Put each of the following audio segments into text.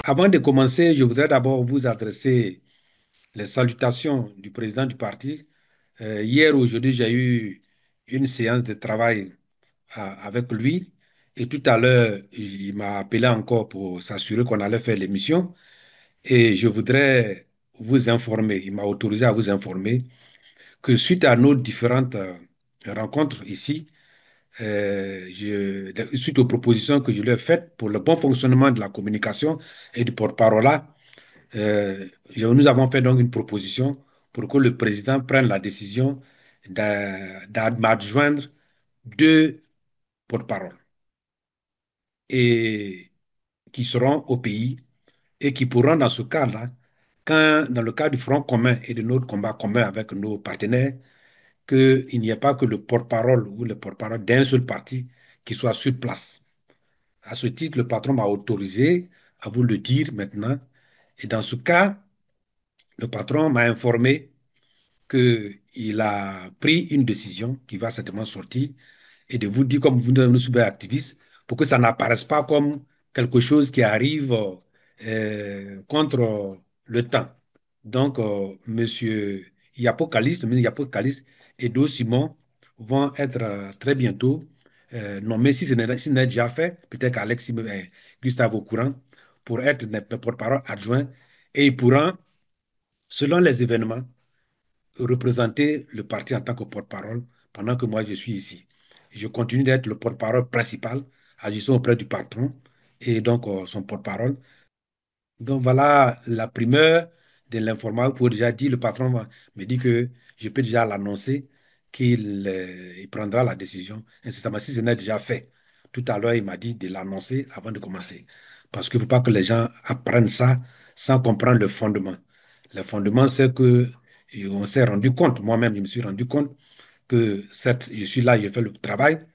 Avant de commencer, je voudrais d'abord vous adresser les salutations du président du parti. Hier, aujourd'hui, j'ai eu une séance de travail avec lui et tout à l'heure, il m'a appelé encore pour s'assurer qu'on allait faire l'émission et je voudrais vous informer, il m'a autorisé à vous informer que suite à nos différentes rencontres ici, suite aux propositions que je lui ai faites pour le bon fonctionnement de la communication et du porte-parole, nous avons fait donc une proposition pour que le président prenne la décision m'adjoindre deux porte-paroles et qui seront au pays et qui pourront, dans ce cas-là, quand dans le cas du front commun et de notre combat commun avec nos partenaires, qu'il n'y ait pas que le porte-parole ou le porte-parole d'un seul parti qui soit sur place. À ce titre, le patron m'a autorisé à vous le dire maintenant. Et dans ce cas, le patron m'a informé qu'il a pris une décision qui va certainement sortir et de vous dire, comme vous nous sommes activistes, pour que ça n'apparaisse pas comme quelque chose qui arrive contre le temps. Donc, M. Yapo Caliste et Do Simon vont être très bientôt nommés, si ce n'est déjà fait, peut-être qu'Alex Gustave au courant, pour être porte-parole adjoint et ils pourront, selon les événements, représenter le parti en tant que porte-parole pendant que moi je suis ici. Je continue d'être le porte-parole principal, agissant auprès du patron et donc son porte-parole. Donc voilà la primeur de l'information pour déjà dire, le patron me dit que je peux déjà l'annoncer qu'il il prendra la décision incessamment si ce n'est déjà fait. Tout à l'heure, il m'a dit de l'annoncer avant de commencer. Parce qu'il ne faut pas que les gens apprennent ça sans comprendre le fondement. Le fondement, c'est que on s'est rendu compte, moi-même, je me suis rendu compte que certes, je suis là, je fais le travail,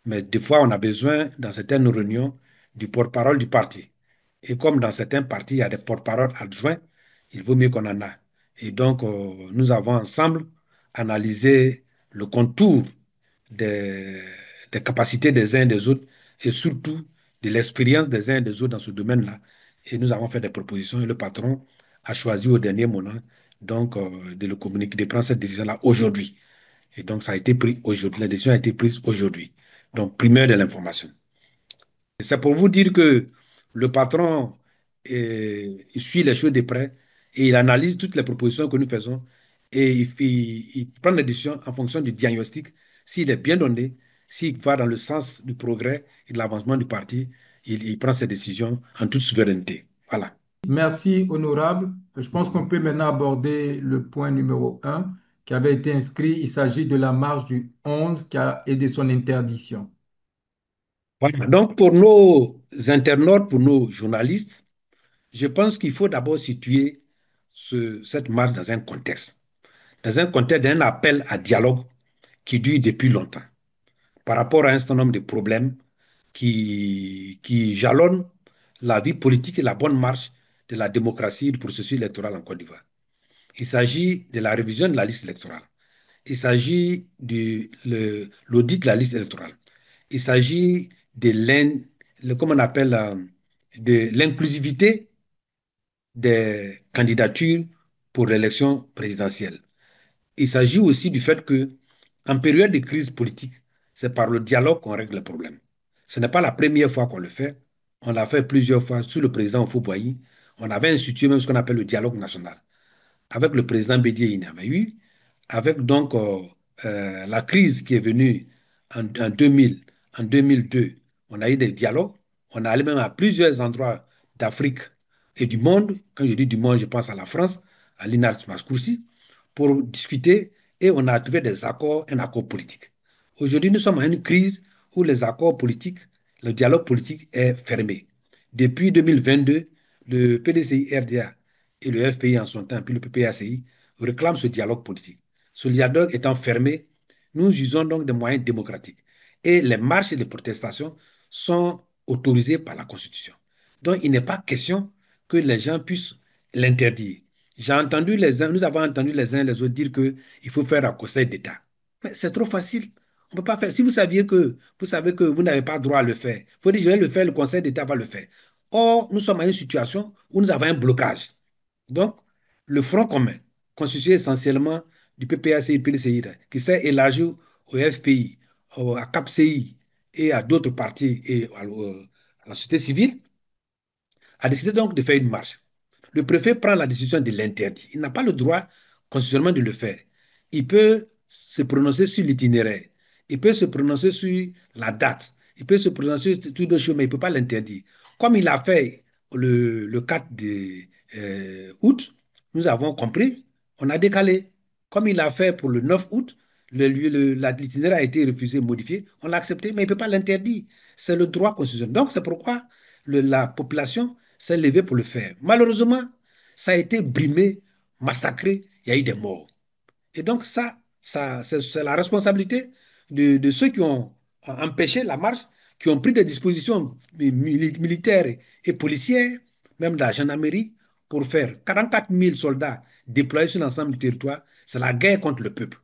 mais des fois, on a besoin, dans certaines réunions, du porte-parole du parti. Et comme dans certains partis, il y a des porte-paroles adjoints, il vaut mieux qu'on en a. Et donc, nous avons ensemble analysé le contour des, des capacités des uns et des autres et surtout de l'expérience des uns et des autres dans ce domaine-là. Et nous avons fait des propositions et le patron a choisi au dernier moment donc de le communiquer, de prendre cette décision-là aujourd'hui. Et donc, ça a été pris aujourd'hui. La décision a été prise aujourd'hui. Donc, primeur de l'information. C'est pour vous dire que le patron il suit les choses de près et il analyse toutes les propositions que nous faisons et il prend les décisions en fonction du diagnostic. S'il est bien donné, s'il va dans le sens du progrès et de l'avancement du parti, il prend ses décisions en toute souveraineté. Voilà. Merci, honorable. Je pense qu'on peut maintenant aborder le point numéro un qui avait été inscrit. Il s'agit de la marche du 11 et de son interdiction. Voilà. Donc, pour nos internautes, pour nos journalistes, je pense qu'il faut d'abord situer cette marche dans un contexte d'un appel à dialogue qui dure depuis longtemps, par rapport à un certain nombre de problèmes qui jalonnent la vie politique et la bonne marche de la démocratie et du processus électoral en Côte d'Ivoire. Il s'agit de la révision de la liste électorale. Il s'agit de l'audit de la liste électorale. Il s'agit comment on appelle, de l'inclusivité des candidatures pour l'élection présidentielle. Il s'agit aussi du fait que, en période de crise politique, c'est par le dialogue qu'on règle les problèmes. Ce n'est pas la première fois qu'on le fait. On l'a fait plusieurs fois sous le président Houphouët-Boigny. On avait institué même ce qu'on appelle le dialogue national. Avec le président Bédié, il y en avait eu. Avec donc la crise qui est venue en 2000, en 2002, on a eu des dialogues. On est allé même à plusieurs endroits d'Afrique et du monde. Quand je dis du monde, je pense à la France, à l'INART Mascourci, pour discuter et on a trouvé des accords, un accord politique. Aujourd'hui, nous sommes à une crise où les accords politiques, le dialogue politique est fermé. Depuis 2022, le PDCI-RDA et le FPI en son temps, puis le PPACI, réclament ce dialogue politique. Ce dialogue étant fermé, nous usons donc des moyens démocratiques. Et les marches et les protestations sont autorisées par la Constitution. Donc, il n'est pas question que les gens puissent l'interdire. Nous avons entendu les uns et les autres dire qu'il faut faire un conseil d'État. Mais c'est trop facile. On ne peut pas faire. Si vous savez que vous n'avez pas droit à le faire, il faut dire je vais le faire, le conseil d'État va le faire. Or, nous sommes à une situation où nous avons un blocage. Donc, le Front commun, constitué essentiellement du PPACI et PDCI, qui s'est élargi au FPI, à CAPCI et à d'autres partis et à la société civile, a décidé donc de faire une marche. Le préfet prend la décision de l'interdire. Il n'a pas le droit constitutionnellement de le faire. Il peut se prononcer sur l'itinéraire. Il peut se prononcer sur la date. Il peut se prononcer sur toutes les choses, mais il ne peut pas l'interdire. Comme il a fait le 4 août, nous avons compris, on a décalé. Comme il a fait pour le 9 août, l'itinéraire a été refusé, modifié, on l'a accepté, mais il ne peut pas l'interdire. C'est le droit constitutionnel. Donc, c'est pourquoi la population s'est levée pour le faire. Malheureusement, ça a été brimé, massacré, il y a eu des morts. Et donc, c'est la responsabilité de ceux qui ont empêché la marche, qui ont pris des dispositions militaires et policières, même de la gendarmerie, pour faire 44 000 soldats déployés sur l'ensemble du territoire. C'est la guerre contre le peuple.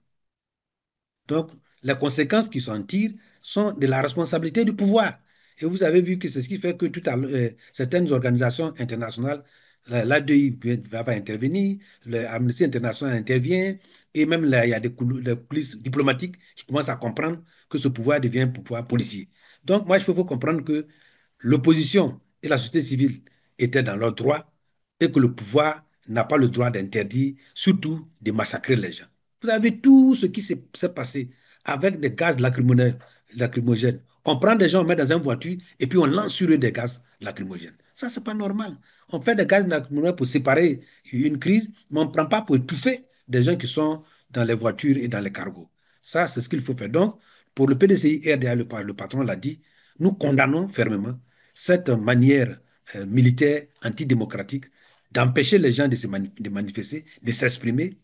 Donc, les conséquences qui s'en tirent sont de la responsabilité du pouvoir. Et vous avez vu que c'est ce qui fait que certaines organisations internationales, l'ADI va intervenir, l'Amnesty International intervient, et même là, il y a des coulisses diplomatiques qui commencent à comprendre que ce pouvoir devient un pouvoir policier. Donc, moi, il faut comprendre que l'opposition et la société civile étaient dans leur droit et que le pouvoir n'a pas le droit d'interdire, surtout de massacrer les gens. Vous avez tout ce qui s'est passé avec des gaz lacrymogènes. On prend des gens, on met dans une voiture et puis on lance sur eux des gaz lacrymogènes. Ça, c'est pas normal. On fait des gaz lacrymogènes pour séparer une crise, mais on ne prend pas pour étouffer des gens qui sont dans les voitures et dans les cargos. Ça, c'est ce qu'il faut faire. Donc, pour le PDCI, RDA, le patron l'a dit, nous condamnons fermement cette manière militaire antidémocratique d'empêcher les gens de manifester, de s'exprimer.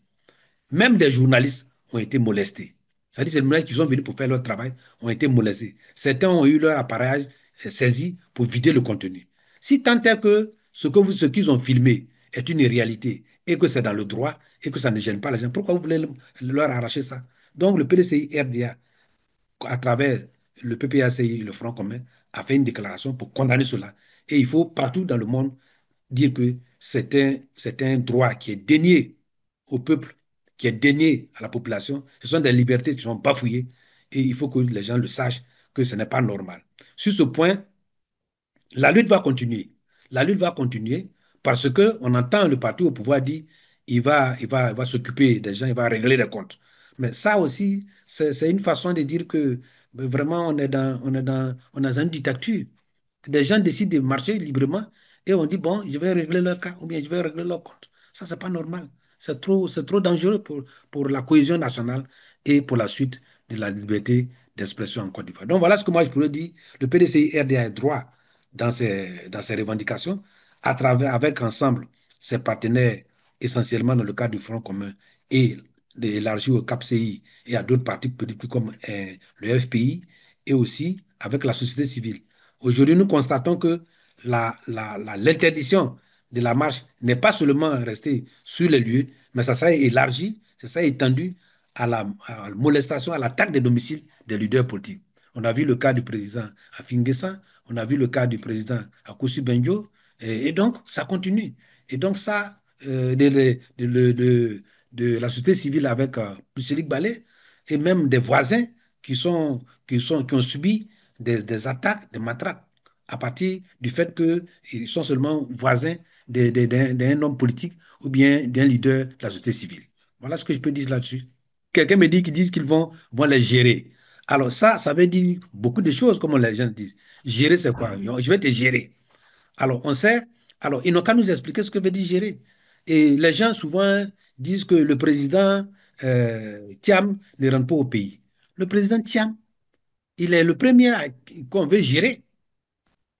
Même des journalistes ont été molestés. C'est-à-dire que les journalistes qui sont venus pour faire leur travail ont été molestés. Certains ont eu leur appareil saisi pour vider le contenu. Si tant est que ce qu'ils ont filmé est une réalité et que c'est dans le droit et que ça ne gêne pas les gens, pourquoi vous voulez leur arracher ça? Donc le PDCI RDA, à travers le PPACI, le Front commun, a fait une déclaration pour condamner cela. Et il faut partout dans le monde dire que c'est un droit qui est dénié au peuple, qui est dénié à la population. Ce sont des libertés qui sont bafouillées et il faut que les gens le sachent que ce n'est pas normal. Sur ce point, la lutte va continuer. La lutte va continuer parce qu'on entend le parti au pouvoir dire il va s'occuper des gens, il va régler les comptes. Mais ça aussi, c'est une façon de dire que vraiment on est dans une dictature. Des gens décident de marcher librement et on dit, bon, je vais régler leur cas ou bien je vais régler leur compte. Ça, c'est pas normal. C'est trop dangereux pour la cohésion nationale et pour la suite de la liberté d'expression en Côte d'Ivoire. Donc, voilà ce que moi je pourrais dire. Le PDCI RDA est droit dans ses revendications, à travers, avec ensemble ses partenaires, essentiellement dans le cadre du Front commun et élargi au CAPCI et à d'autres partis politiques comme le FPI, et aussi avec la société civile. Aujourd'hui, nous constatons que l'interdiction de la marche n'est pas seulement restée sur les lieux, mais ça s'est élargi, ça s'est étendu à la molestation, à l'attaque des domiciles des leaders politiques. On a vu le cas du président Afingessa, on a vu le cas du président Akossi Benjo, et donc ça continue. Et donc ça, de la société civile avec Pucelik Balé, et même des voisins qui ont subi des attaques, des matraques, à partir du fait qu'ils sont seulement voisins d'un homme politique ou bien d'un leader de la société civile. Voilà ce que je peux dire là-dessus. Quelqu'un me dit qu'ils disent qu'ils vont les gérer. Alors ça veut dire beaucoup de choses, comme les gens disent. Gérer, c'est quoi? Je vais te gérer. Alors, on sait, alors ils n'ont qu'à nous expliquer ce que veut dire gérer. Et les gens souvent disent que le président Thiam ne rentre pas au pays. Le président Thiam, il est le premier qu'on veut gérer.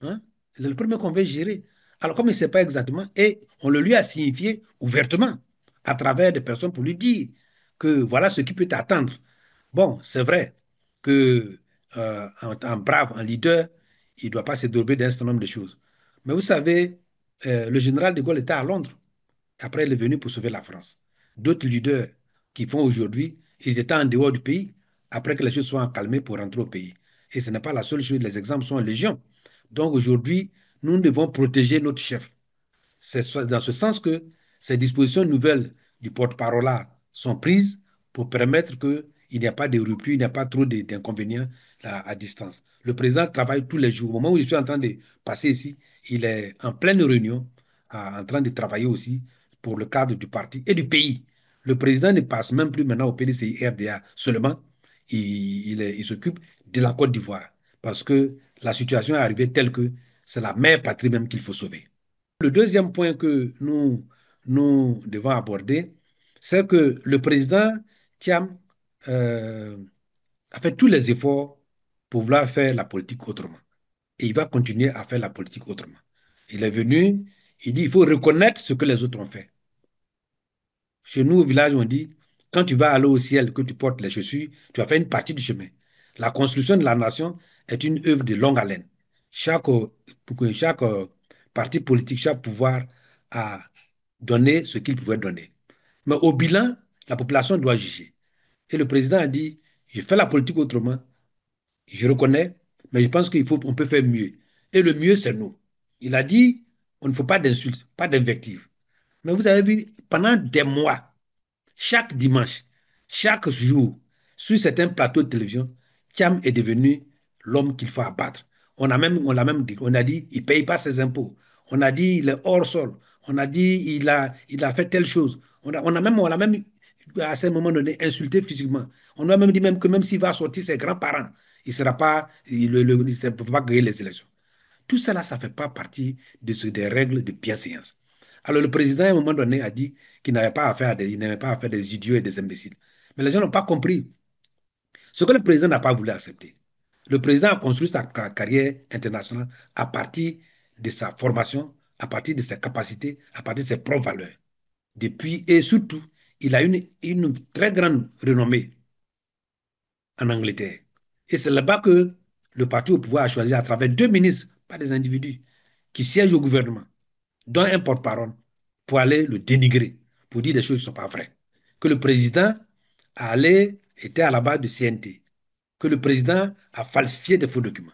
Hein? Il est le premier qu'on veut gérer. Alors, comme il ne sait pas exactement, et on le lui a signifié ouvertement à travers des personnes pour lui dire que voilà ce qui peut t'attendre. Bon, c'est vrai que en brave, en leader, il ne doit pas se dérober d'un certain nombre de choses. Mais vous savez, le général de Gaulle était à Londres. Après, il est venu pour sauver la France. D'autres leaders qui font aujourd'hui, ils étaient en dehors du pays après que les choses soient calmées pour rentrer au pays. Et ce n'est pas la seule chose, les exemples sont légion. Donc aujourd'hui, nous devons protéger notre chef. C'est dans ce sens que ces dispositions nouvelles du porte-parole sont prises pour permettre qu'il n'y a pas de rupture, il n'y a pas trop d'inconvénients à distance. Le président travaille tous les jours. Au moment où je suis en train de passer ici, il est en pleine réunion, en train de travailler aussi pour le cadre du parti et du pays. Le président ne passe même plus maintenant au PDCI RDA seulement, il s'occupe de la Côte d'Ivoire parce que la situation est arrivée telle que c'est la mère patrie même qu'il faut sauver. Le deuxième point que nous devons aborder, c'est que le président Thiam euh, a fait tous les efforts pour vouloir faire la politique autrement. Et il va continuer à faire la politique autrement. Il est venu, il dit il faut reconnaître ce que les autres ont fait. Chez nous, au village, on dit, quand tu vas aller au ciel, que tu portes les chaussures, tu as fait une partie du chemin. La construction de la nation est une œuvre de longue haleine. Chaque parti politique, chaque pouvoir a donné ce qu'il pouvait donner. Mais au bilan, la population doit juger. Et le président a dit, je fais la politique autrement, je reconnais, mais je pense on peut faire mieux. Et le mieux, c'est nous. Il a dit, on ne faut pas d'insultes, pas d'invectives. Mais vous avez vu, pendant des mois, chaque dimanche, chaque jour, sur certains plateaux de télévision, Thiam est devenu l'homme qu'il faut abattre. On l'a même dit, on a dit, il ne paye pas ses impôts. On a dit, il est hors sol. On a dit, il a fait telle chose. On l'a même, à ce moment donné, insulté physiquement. On a même dit même que même s'il va sortir ses grands-parents, il ne sera pas, il ne peut pas gagner les élections. Tout cela, ça ne fait pas partie des règles de bienséance. Alors le président, à un moment donné, a dit qu'il n'avait pas affaire il n'avait pas affaire des idiots et des imbéciles. Mais les gens n'ont pas compris. Ce que le président n'a pas voulu accepter. Le président a construit sa carrière internationale à partir de sa formation, à partir de ses capacités, à partir de ses propres valeurs. Depuis, et surtout, il a une très grande renommée en Angleterre. Et c'est là-bas que le parti au pouvoir a choisi à travers deux ministres, pas des individus, qui siègent au gouvernement, dont un porte-parole, pour aller le dénigrer, pour dire des choses qui ne sont pas vraies. Que le président était à la base du CNT, que le président a falsifié des faux documents.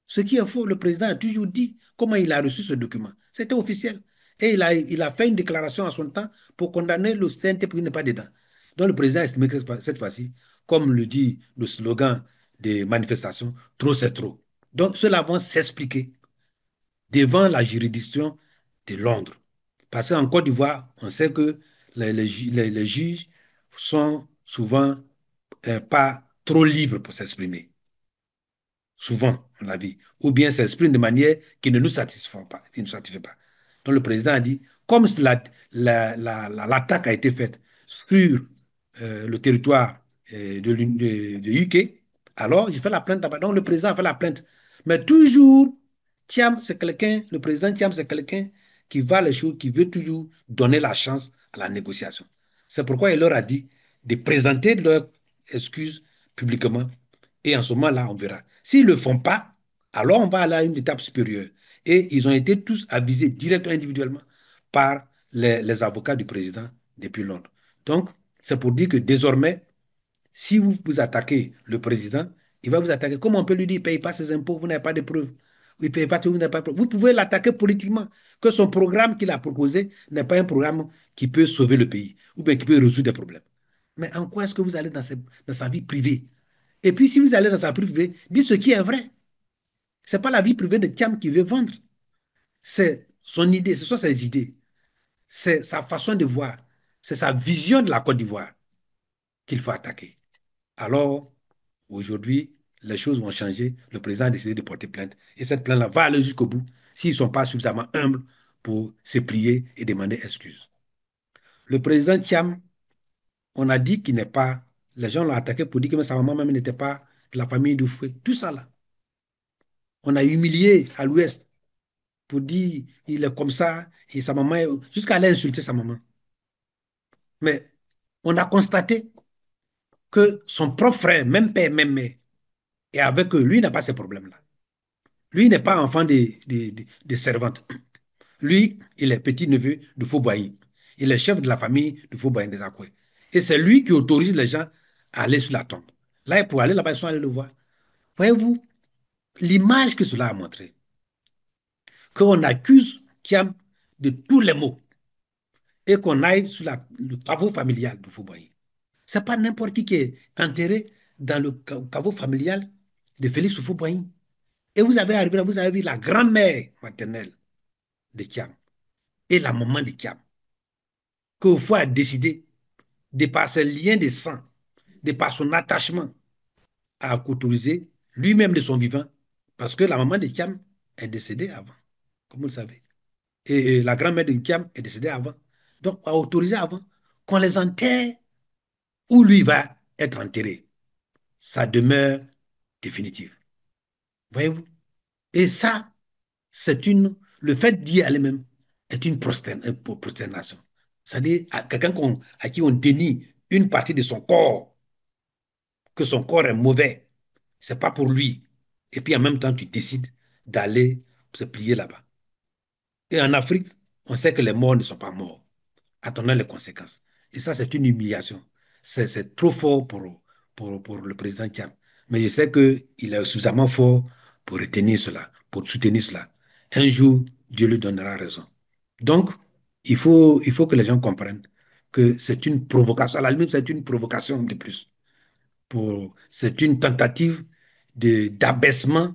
Ce qui est faux, le président a toujours dit comment il a reçu ce document. C'était officiel. Et il a fait une déclaration en son temps pour condamner le CNT pour qu'il n'est pas dedans. Donc le président a estimé que cette fois-ci, comme le dit le slogan des manifestations, trop c'est trop. Donc cela va s'expliquer devant la juridiction de Londres. Parce qu'en Côte d'Ivoire, on sait que les juges sont souvent pas trop libres pour s'exprimer. Souvent, on l'a vu. Ou bien s'expriment de manière qui ne nous satisfait pas. Qui ne nous satisfait pas. Donc le président a dit, comme l'attaque a été faite sur le territoire de UK, alors j'ai fait la plainte là-bas. Donc le président a fait la plainte. Mais toujours, le président Thiam, c'est quelqu'un qui va les choses, qui veut toujours donner la chance à la négociation. C'est pourquoi il leur a dit de présenter leurs excuses publiquement. Et en ce moment-là, on verra. S'ils ne le font pas, alors on va aller à une étape supérieure. Et ils ont été tous avisés directement, individuellement, par les avocats du président depuis Londres. Donc, c'est pour dire que désormais, si vous vous attaquez le président, il va vous attaquer. Comment on peut lui dire qu'il ne paye pas ses impôts, vous n'avez pas de preuves. Il ne paye pas, vous n'avez pas de preuves. Vous pouvez l'attaquer politiquement, que son programme qu'il a proposé n'est pas un programme qui peut sauver le pays ou bien qui peut résoudre des problèmes. Mais en quoi est-ce que vous allez dans sa vie privée? Et puis, si vous allez dans sa vie privée, dites ce qui est vrai. Ce n'est pas la vie privée de Thiam qui veut vendre. C'est son idée, ce sont ses idées. C'est sa façon de voir. C'est sa vision de la Côte d'Ivoire qu'il faut attaquer. Alors, aujourd'hui, les choses vont changer. Le président a décidé de porter plainte. Et cette plainte-là va aller jusqu'au bout s'ils ne sont pas suffisamment humbles pour se plier et demander excuse. Le président Thiam, on a dit qu'il n'est pas. Les gens l'ont attaqué pour dire que sa maman même n'était pas de la famille du fouet. Tout ça là. On a humilié à l'Ouest pour dire il est comme ça et sa maman, jusqu'à aller insulter sa maman. Mais on a constaté que son propre frère, même père, même mère, est avec eux. Lui, il n'a pas ces problèmes-là. Lui, il n'est pas enfant de servante. Lui, il est petit-neveu de Fauboyi. Il est chef de la famille de Fauboyi des Akoué. Et c'est lui qui autorise les gens à aller sur la tombe. Là, pour aller là-bas, ils sont allés le voir. Voyez-vous, l'image que cela a montré. qu'on accuse Kiam de tous les maux et qu'on aille sur le caveau familial de Fouboy. Ce n'est pas n'importe qui est enterré dans le caveau familial de Félix Houphouët-Boigny. Et vous avez vu la grand-mère maternelle de Kiam et la maman de Kiam, que Oufou a décidé, de par ses liens de sang, de par son attachement, à autoriser lui-même de son vivant, parce que la maman de Kiam est décédée avant, comme vous le savez. Et la grand-mère de Kiam est décédée avant. Donc, a autorisé avant qu'on les enterre où lui va être enterré. Sa demeure définitive. Voyez-vous? Et ça, le fait d'y aller même est une prosternation. C'est-à-dire à quelqu'un à qui on dénie une partie de son corps, que son corps est mauvais, c'est pas pour lui. Et puis en même temps, tu décides d'aller se plier là-bas. Et en Afrique, on sait que les morts ne sont pas morts. Attendons les conséquences. Et ça, c'est une humiliation. C'est trop fort pour le président Thiam. Mais je sais qu'il est suffisamment fort pour retenir cela, pour soutenir cela. Un jour, Dieu lui donnera raison. Donc, il faut que les gens comprennent que c'est une provocation. À la limite, c'est une provocation de plus. C'est une tentative d'abaissement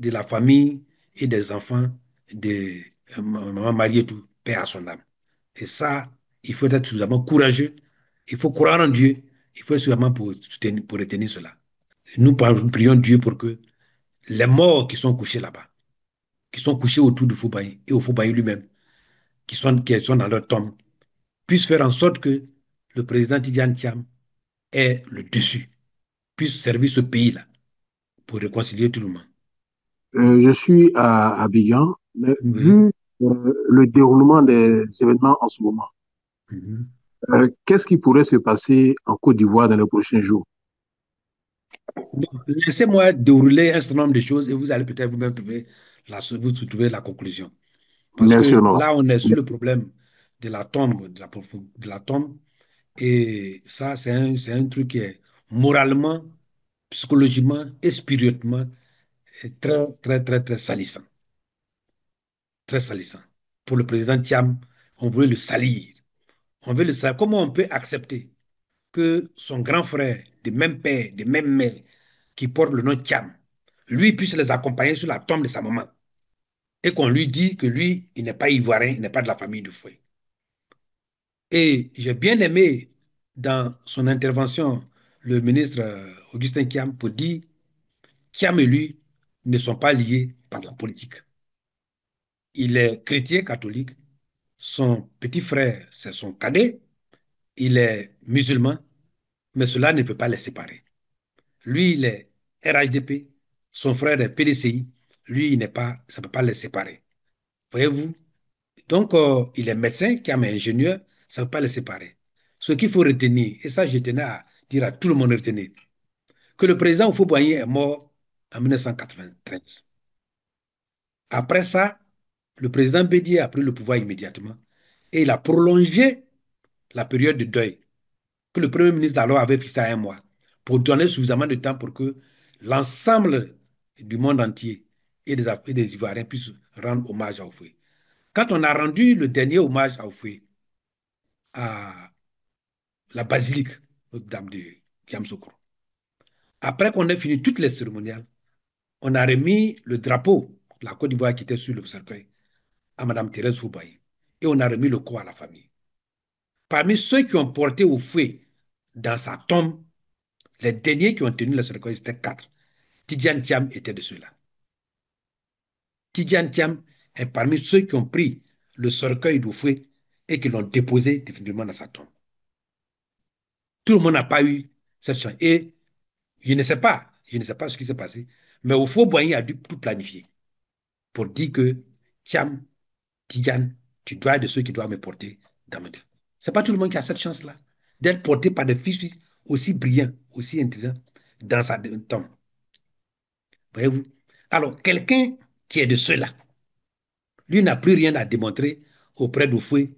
de la famille et des enfants de maman mariée et tout, paix à son âme. Et ça, il faut être suffisamment courageux, il faut croire en Dieu, il faut suffisamment pour retenir cela. Nous prions Dieu pour que les morts qui sont couchés là-bas, qui sont couchés autour du Foubaï et au Foubaï lui-même, qui sont dans leur tombe, puissent faire en sorte que le président Tidiane Thiam ait le dessus, puisse servir ce pays-là pour réconcilier tout le monde. Je suis à Abidjan, mais Oui. vu le déroulement des événements en ce moment, Mhm. qu'est-ce qui pourrait se passer en Côte d'Ivoire dans les prochains jours? Bon, laissez-moi dérouler un certain nombre de choses et vous allez peut-être vous-même trouver la conclusion. Parce Bien sûr, que non. là, on est sur le problème de la tombe, de la tombe. Et ça, c'est un truc qui est moralement, psychologiquement et spirituellement très, très, très, très salissant. Très salissant. Pour le président Thiam, on veut le salir. On veut le salir. Comment on peut accepter que son grand frère, de même père, de même mère, qui porte le nom de Thiam, lui puisse les accompagner sur la tombe de sa maman et qu'on lui dit que lui, il n'est pas ivoirien, il n'est pas de la famille du fouet. Et j'ai bien aimé dans son intervention le ministre Augustin Kiam pour dire Kiam et lui ne sont pas liés par la politique. Il est chrétien catholique, son petit frère, c'est son cadet, il est musulman, mais cela ne peut pas les séparer. Lui, il est RHDP, son frère est PDCI, lui, il n'est pas, ça ne peut pas les séparer. Voyez-vous? Donc, il est médecin, Kiam est ingénieur, ça ne peut pas les séparer. Ce qu'il faut retenir, et ça, je tenais à dire à tout le monde de retenir, que le président Houphouët-Boigny est mort en 1993. Après ça, le président Bédier a pris le pouvoir immédiatement et il a prolongé la période de deuil que le premier ministre d'alors avait fixé à un mois pour donner suffisamment de temps pour que l'ensemble du monde entier et des Ivoiriens puissent rendre hommage à Oufoué. Quand on a rendu le dernier hommage à Oufoué à la basilique Notre-Dame de Yamoussoukro, après qu'on ait fini toutes les cérémoniales, on a remis le drapeau de la Côte d'Ivoire qui était sur le cercueil à Mme Thérèse Foubaye et on a remis le corps à la famille. Parmi ceux qui ont porté au fouet dans sa tombe, les derniers qui ont tenu le cercueil, c'était quatre. Tidjane Thiam était de ceux-là. Tidjane Thiam est parmi ceux qui ont pris le cercueil d'Oufoué et qui l'ont déposé définitivement dans sa tombe. Tout le monde n'a pas eu cette chance. Et je ne sais pas ce qui s'est passé, mais Houphouët-Boigny a dû tout planifier pour dire que Thiam, Tidjane, tu dois être de ceux qui doivent me porter dans mes deux. Ce n'est pas tout le monde qui a cette chance-là d'être porté par des fils aussi brillants, aussi intelligents dans sa tombe. Voyez-vous? Alors, quelqu'un qui est de ceux-là, lui n'a plus rien à démontrer auprès d'Oufoué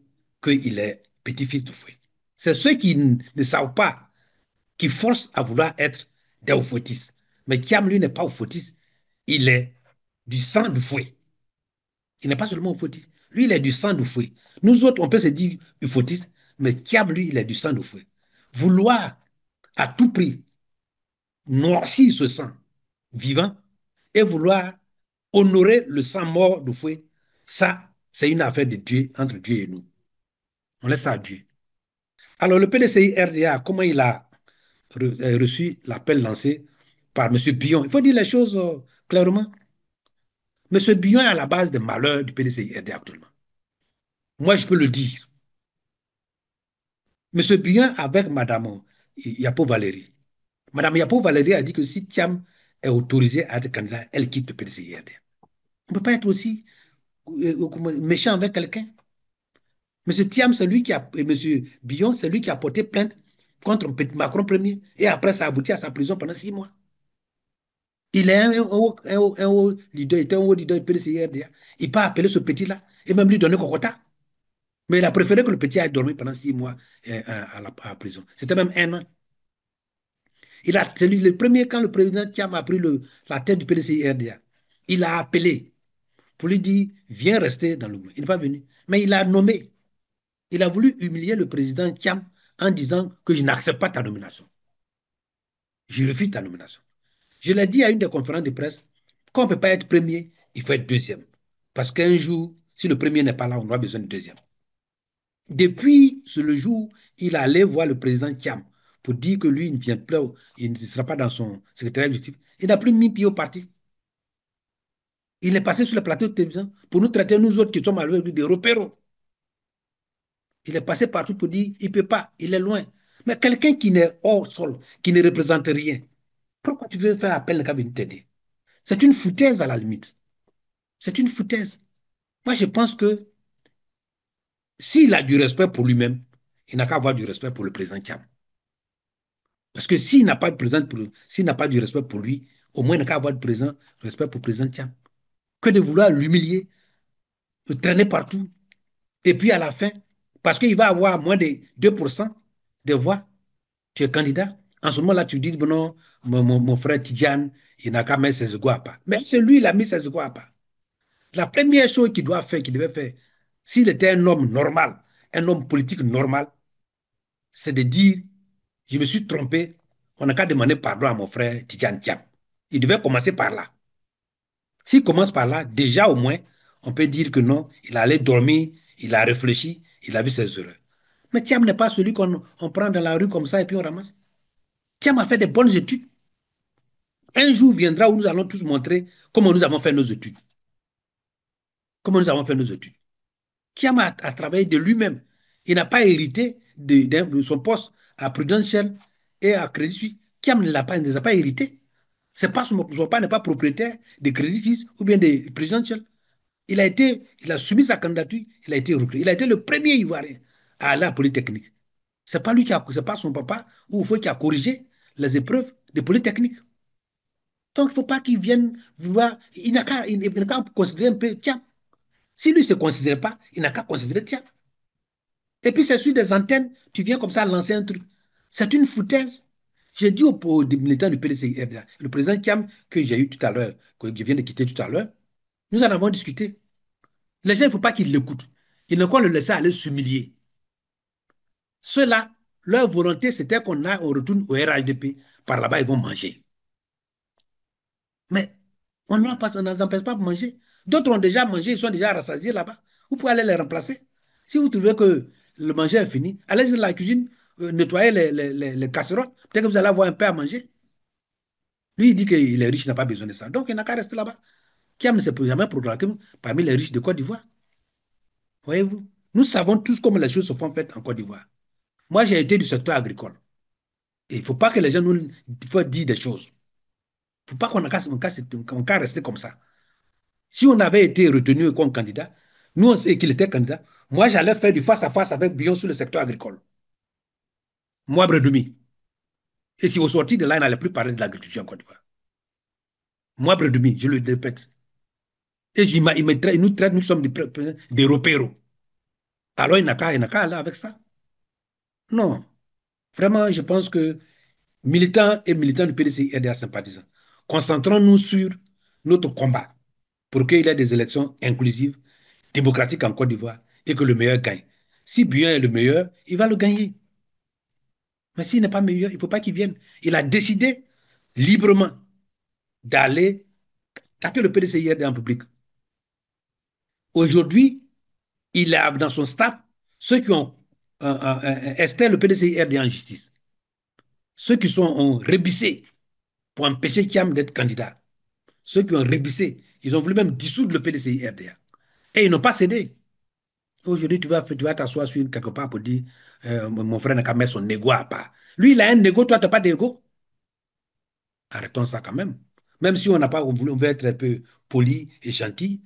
qu'il est petit-fils d'Oufoué. C'est ceux qui ne savent pas, qui forcent à vouloir être des Oufouétistes. Mais Kiam, lui, n'est pas Oufouétiste. Il est du sang d'Oufoué. Il n'est pas seulement ufotiste. Lui, il est du sang de fouet. Nous autres, on peut se dire ufotiste, mais Thiam, lui, il est du sang de fouet. Vouloir à tout prix noircir ce sang vivant et vouloir honorer le sang mort de fouet, ça, c'est une affaire de Dieu, entre Dieu et nous. On laisse ça à Dieu. Alors, le PDCI-RDA, comment il a reçu l'appel lancé par M. Billon? Il faut dire les choses clairement. M. Billon est à la base des malheurs du PDCI-RDA actuellement. Moi, je peux le dire. M. Billon avec Mme Yapo Valérie. Mme Yapo Valérie a dit que si Thiam est autorisé à être candidat, elle quitte le PDCI-RDA. On ne peut pas être aussi méchant avec quelqu'un. M. Thiam, c'est lui qui a, et M. Billon, c'est lui qui a porté plainte contre Macron premier. Et après, ça a abouti à sa prison pendant 6 mois. Il est un haut leader, il était un haut leader du PDCI-RDA. Il peut appeler ce petit-là et même lui donner Kokota. Mais il a préféré que le petit aille dormir pendant 6 mois à la prison. C'était même 1 an. C'est lui le premier, quand le président Thiam a pris la tête du PDCI-RDA, il a appelé pour lui dire, viens rester dans le mouvement. Il n'est pas venu. Mais il a nommé. Il a voulu humilier le président Thiam en disant que je n'accepte pas ta nomination. Je refuse ta nomination. Je l'ai dit à une des conférences de presse, qu'on ne peut pas être premier, il faut être deuxième. Parce qu'un jour, si le premier n'est pas là, on aura besoin de deuxième. Depuis le jour, il allait voir le président Thiam pour dire que lui, il ne vient plus, il ne sera pas dans son secrétariat exécutif. Il n'a plus mis pied au parti. Il est passé sur le plateau de télévision pour nous traiter, nous autres qui sommes avec lui, des repéros. Il est passé partout pour dire, il ne peut pas, il est loin. Mais quelqu'un qui n'est hors sol, qui ne représente rien, pourquoi tu veux faire appel à venir t'aider? C'est une foutaise à la limite. C'est une foutaise. Moi, je pense que s'il a du respect pour lui-même, il n'a qu'à avoir du respect pour le président Thiam. Parce que s'il n'a pas s'il n'a pas du respect pour lui, au moins il n'a qu'à avoir du respect pour le président Thiam. Que de vouloir l'humilier, le traîner partout, et puis à la fin, parce qu'il va avoir moins de 2% des voix, tu es candidat. En ce moment-là, tu dis, bon, non, mon frère Tidjane, il n'a qu'à mettre ses égouts à part. Mais c'est lui, il a mis ses égouts à part. La première chose qu'il doit faire, qu'il devait faire, s'il était un homme normal, un homme politique normal, c'est de dire, je me suis trompé, on n'a qu'à demander pardon à mon frère Tidjane Thiam. Il devait commencer par là. S'il commence par là, déjà au moins, on peut dire que non, il allait dormir, il a réfléchi, il a vu ses erreurs. Mais Thiam n'est pas celui qu'on prend dans la rue comme ça et puis on ramasse. Thiam a fait des bonnes études. Un jour viendra où nous allons tous montrer comment nous avons fait nos études. Comment nous avons fait nos études. Thiam a travaillé de lui-même. Il n'a pas hérité de son poste à Prudential et à Crédit Suisse. Thiam ne les a pas hérités. Son père n'est pas propriétaire de Crédit Suisse ou bien de Prudential. Il a soumis sa candidature, il a été recruté. Il a été le premier Ivoirien à aller à Polytechnique. C'est pas lui c'est pas son papa ou qui a corrigé les épreuves de Polytechnique. Donc, il ne faut pas qu'il vienne voir. Il n'a qu'à considérer un peu, tiens, si lui ne se considère pas, il n'a qu'à considérer, tiens. Et puis, c'est sur des antennes, tu viens comme ça lancer un truc. C'est une foutaise. J'ai dit aux militants du PDCI, le président Kiam, que j'ai eu tout à l'heure, que je viens de quitter tout à l'heure, nous en avons discuté. Les gens, il ne faut pas qu'ils l'écoutent. Ils n'ont qu'à le laisser aller s'humilier. Ceux-là, leur volonté, c'était on retourne au RHDP. Par là-bas, ils vont manger. Mais on ne les empêche pas de manger. D'autres ont déjà mangé, ils sont déjà rassasiés là-bas. Vous pouvez aller les remplacer. Si vous trouvez que le manger est fini, allez dans la cuisine, nettoyer les casseroles. Peut-être que vous allez avoir un peu à manger. Lui, il dit qu'il est riche, il n'a pas besoin de ça. Donc, il n'a qu'à rester là-bas. Qui ne s'est jamais proclamé parmi les riches de Côte d'Ivoire. Voyez-vous? Nous savons tous comment les choses se font faites en Côte d'Ivoire. Moi, j'ai été du secteur agricole. Et il ne faut pas que les gens nous disent des choses. Il ne faut pas qu'on qu'à rester comme ça. Si on avait été retenu comme candidat, nous on sait qu'il était candidat, moi j'allais faire du face-à-face avec Bion sur le secteur agricole. Moi, Bredoumi. Et si au sorti de là, il n'allait plus parler de l'agriculture en Côte d'Ivoire. Moi, Bredoumi, je le répète. Et il nous traite, nous sommes des repéros. Alors il n'a qu'à aller avec ça. Non. Vraiment, je pense que militants et militants du PDCI et des sympathisants, concentrons-nous sur notre combat pour qu'il y ait des élections inclusives, démocratique en Côte d'Ivoire et que le meilleur gagne. Si Bion est le meilleur, il va le gagner. Mais s'il n'est pas meilleur, il ne faut pas qu'il vienne. Il a décidé librement d'aller attaquer le PDCIRD en public. Aujourd'hui, il a dans son staff ceux qui ont esté le PDCIRD en justice. Ceux qui ont rébissé pour empêcher Kiam d'être candidat. Ceux qui ont rébissé, ils ont voulu même dissoudre le PDCI-RDA. Et ils n'ont pas cédé. Aujourd'hui, tu vas t'asseoir sur quelque part pour dire mon frère n'a qu'à mettre son égo à part. Lui, il a un égo, toi, tu n'as pas d'égo. Arrêtons ça quand même. Même si on n'a pas, on veut être un peu poli et gentil,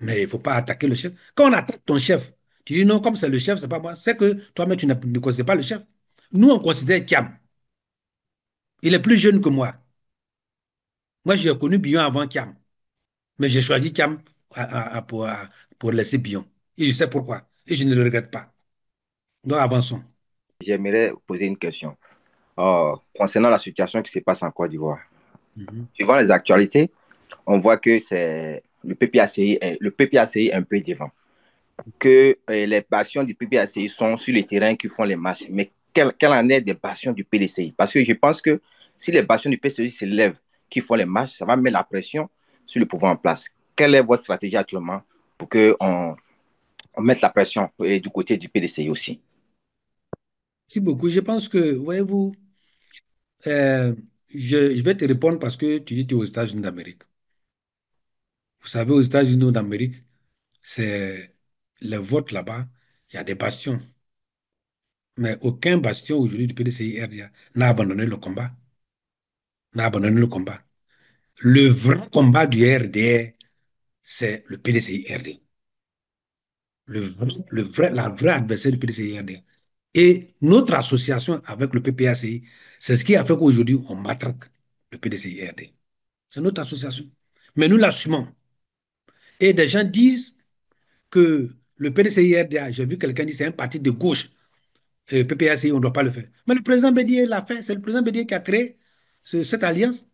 mais il ne faut pas attaquer le chef. Quand on attaque ton chef, tu dis non, comme c'est le chef, c'est pas moi. C'est que toi-même, tu ne considères pas le chef. Nous, on considère Kiam. Il est plus jeune que moi. Moi, j'ai connu Bion avant Kiam. Mais j'ai choisi Kiam pour laisser Bion. Et je sais pourquoi. Et je ne le regrette pas. Donc, avançons. J'aimerais poser une question concernant la situation qui se passe en Côte d'Ivoire. Mhm. Suivant les actualités, on voit que c'est le PPACI un peu devant. Que les bastions du PPACI sont sur les terrains qui font les marches. Mais quel en est des bastions du PDCI? Parce que je pense que si les bastions du PDCI se lèvent, qui font les marches, ça va mettre la pression sur le pouvoir en place. Quelle est votre stratégie actuellement pour qu'on mette la pression du côté du PDCI aussi? Merci beaucoup. Je pense que, voyez-vous, euh, je vais te répondre parce que tu dis que tu es aux États-Unis d'Amérique. Vous savez, aux États-Unis d'Amérique, c'est le vote là-bas, il y a des bastions. Mais aucun bastion aujourd'hui du PDCI-RDA n'a abandonné le combat. N'a abandonné le combat. Le vrai combat du RDR, c'est le PDCI-RDA. La vraie adversaire du PDCI-RDA. Et notre association avec le PPACI, c'est ce qui a fait qu'aujourd'hui, on matraque le PDCI-RDA. C'est notre association. Mais nous l'assumons. Et des gens disent que le PDCI-RDA, j'ai vu quelqu'un dire c'est un parti de gauche. PPACI, on ne doit pas le faire. Mais le président Bédier l'a fait. C'est le président Bédier qui a créé cette alliance.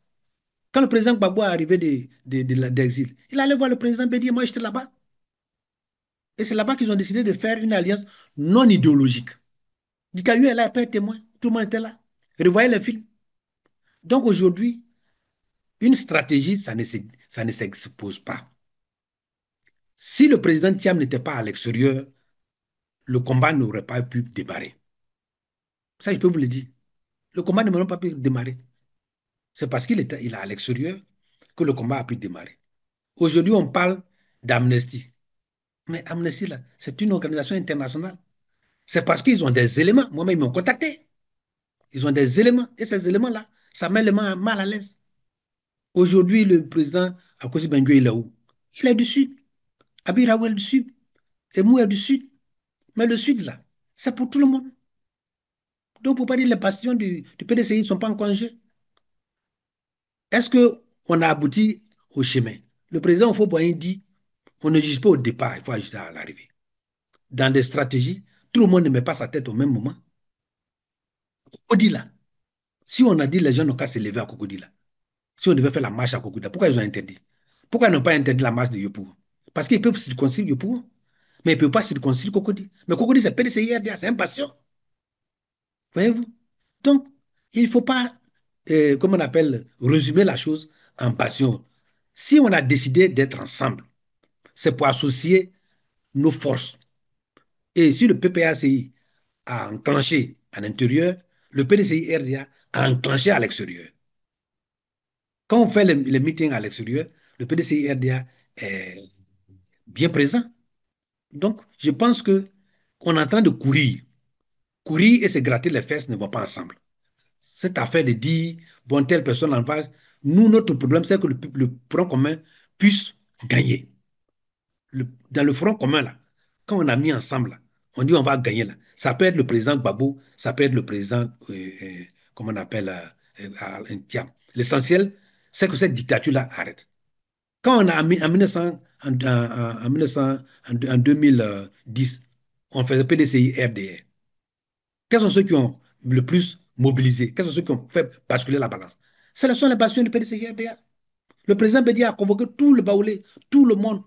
Quand le président Gbagbo est arrivé d'exil, il allait voir le président Bédier. Moi, j'étais là-bas. Et c'est là-bas qu'ils ont décidé de faire une alliance non idéologique. Dikayu est là, il peut être témoin. Tout le monde était là. Revoyez les films. Donc aujourd'hui, une stratégie, ça ne s'expose pas. Si le président Thiam n'était pas à l'extérieur, le combat n'aurait pas pu démarrer. Ça, je peux vous le dire. Le combat n'aurait pas pu démarrer. C'est parce qu'il est à l'extérieur que le combat a pu démarrer. Aujourd'hui, on parle d'Amnesty. Mais Amnesty, là, c'est une organisation internationale. C'est parce qu'ils ont des éléments. Moi-même, ils m'ont contacté. Ils ont des éléments. Et ces éléments-là, ça met les gens mal à l'aise. Aujourd'hui, le président Akosi Bengue, il est où? Il est du Sud. Abiraou est du Sud. Emou est du Sud. Mais le Sud, là, c'est pour tout le monde. Donc, pour ne pas dire les bastions du PDCI ne sont pas en congé. Est-ce qu'on a abouti au chemin? Le président Houphouët-Boigny dit on ne juge pas au départ, il faut ajuster à l'arrivée. Dans des stratégies, tout le monde ne met pas sa tête au même moment. Cocodila, si on a dit les gens n'ont qu'à se lever à Cocodila, si on devait faire la marche à Cocodila, pourquoi ils ont interdit? Pourquoi ils n'ont pas interdit la marche de Yopougon? Parce qu'ils peuvent circoncire Yopougon, mais ils ne peuvent pas circoncire Cocody. Mais Cocody, c'est PDCI-RDA, c'est un bastion. Voyez-vous? Donc, il ne faut pas, comme on appelle, résumer la chose en passion. Si on a décidé d'être ensemble, c'est pour associer nos forces. Et si le PPACI a enclenché à l'intérieur, le PDCI-RDA a enclenché à l'extérieur. Quand on fait les meetings à l'extérieur, le PDCI-RDA est bien présent. Donc, je pense que qu'on est en train de courir. Courir et se gratter les fesses ne vont pas ensemble. Cette affaire de dire, bon, telle personne en face, nous, notre problème, c'est que le front commun puisse gagner. Dans le front commun, là, quand on a mis ensemble, là, on dit on va gagner, là. Ça peut être le président Gbagbo, ça peut être le président, comment on appelle, Thiam. L'essentiel, c'est que cette dictature-là arrête. Quand on a mis en 1900, en 2010, on faisait PDCI, RDR. Quels sont ceux qui ont le plus mobilisé? Quels sont ceux qui ont fait basculer la balance? Ce sont les bastions du PDCI-RDA. Le président Bédia a convoqué tout le Baoulé, tout le monde.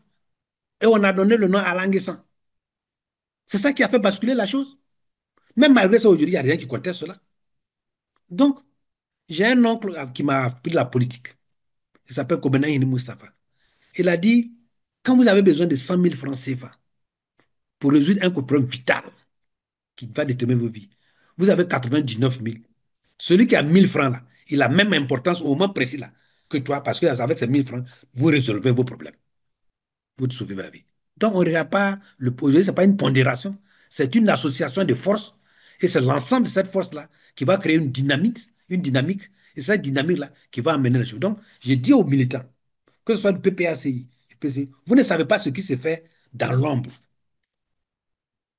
et on a donné le nom à Languessan. C'est ça qui a fait basculer la chose. Même malgré ça, aujourd'hui, il n'y a rien qui conteste cela. Donc, j'ai un oncle qui m'a appris la politique. Il s'appelle Kobena Yini Mustafa. Il a dit, quand vous avez besoin de 100 000 francs CFA pour résoudre un problème vital qui va déterminer vos vies, vous avez 99 000. Celui qui a 1000 francs là, il a même importance au moment précis là que toi, parce que avec ces 1000 francs, vous résolvez vos problèmes. Vous te sauvez la vie. Donc, on ne regarde pas le projet, ce n'est pas une pondération, c'est une association de forces. Et c'est l'ensemble de cette force-là qui va créer une dynamique, et cette dynamique-là qui va amener les choses. Donc, je dis aux militants, que ce soit du PPACI, vous ne savez pas ce qui se fait dans l'ombre.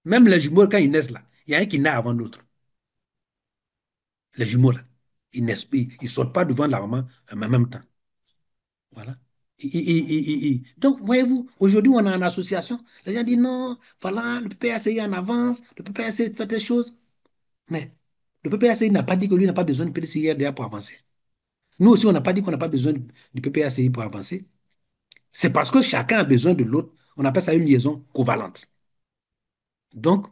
Même les jumeaux, quand ils naissent là, il y a un qui naît avant l'autre. Les jumeaux là, ils ne sautent pas devant la maman en même temps. Voilà. Donc, voyez-vous, aujourd'hui, on a une association. Les gens disent non, voilà, le PPACI en avance, le PPACI fait des choses. Mais le PPACI n'a pas dit que lui n'a pas besoin du PDCI-RDA pour avancer. Nous aussi, on n'a pas dit qu'on n'a pas besoin du PPACI pour avancer. C'est parce que chacun a besoin de l'autre. On appelle ça une liaison covalente. Donc,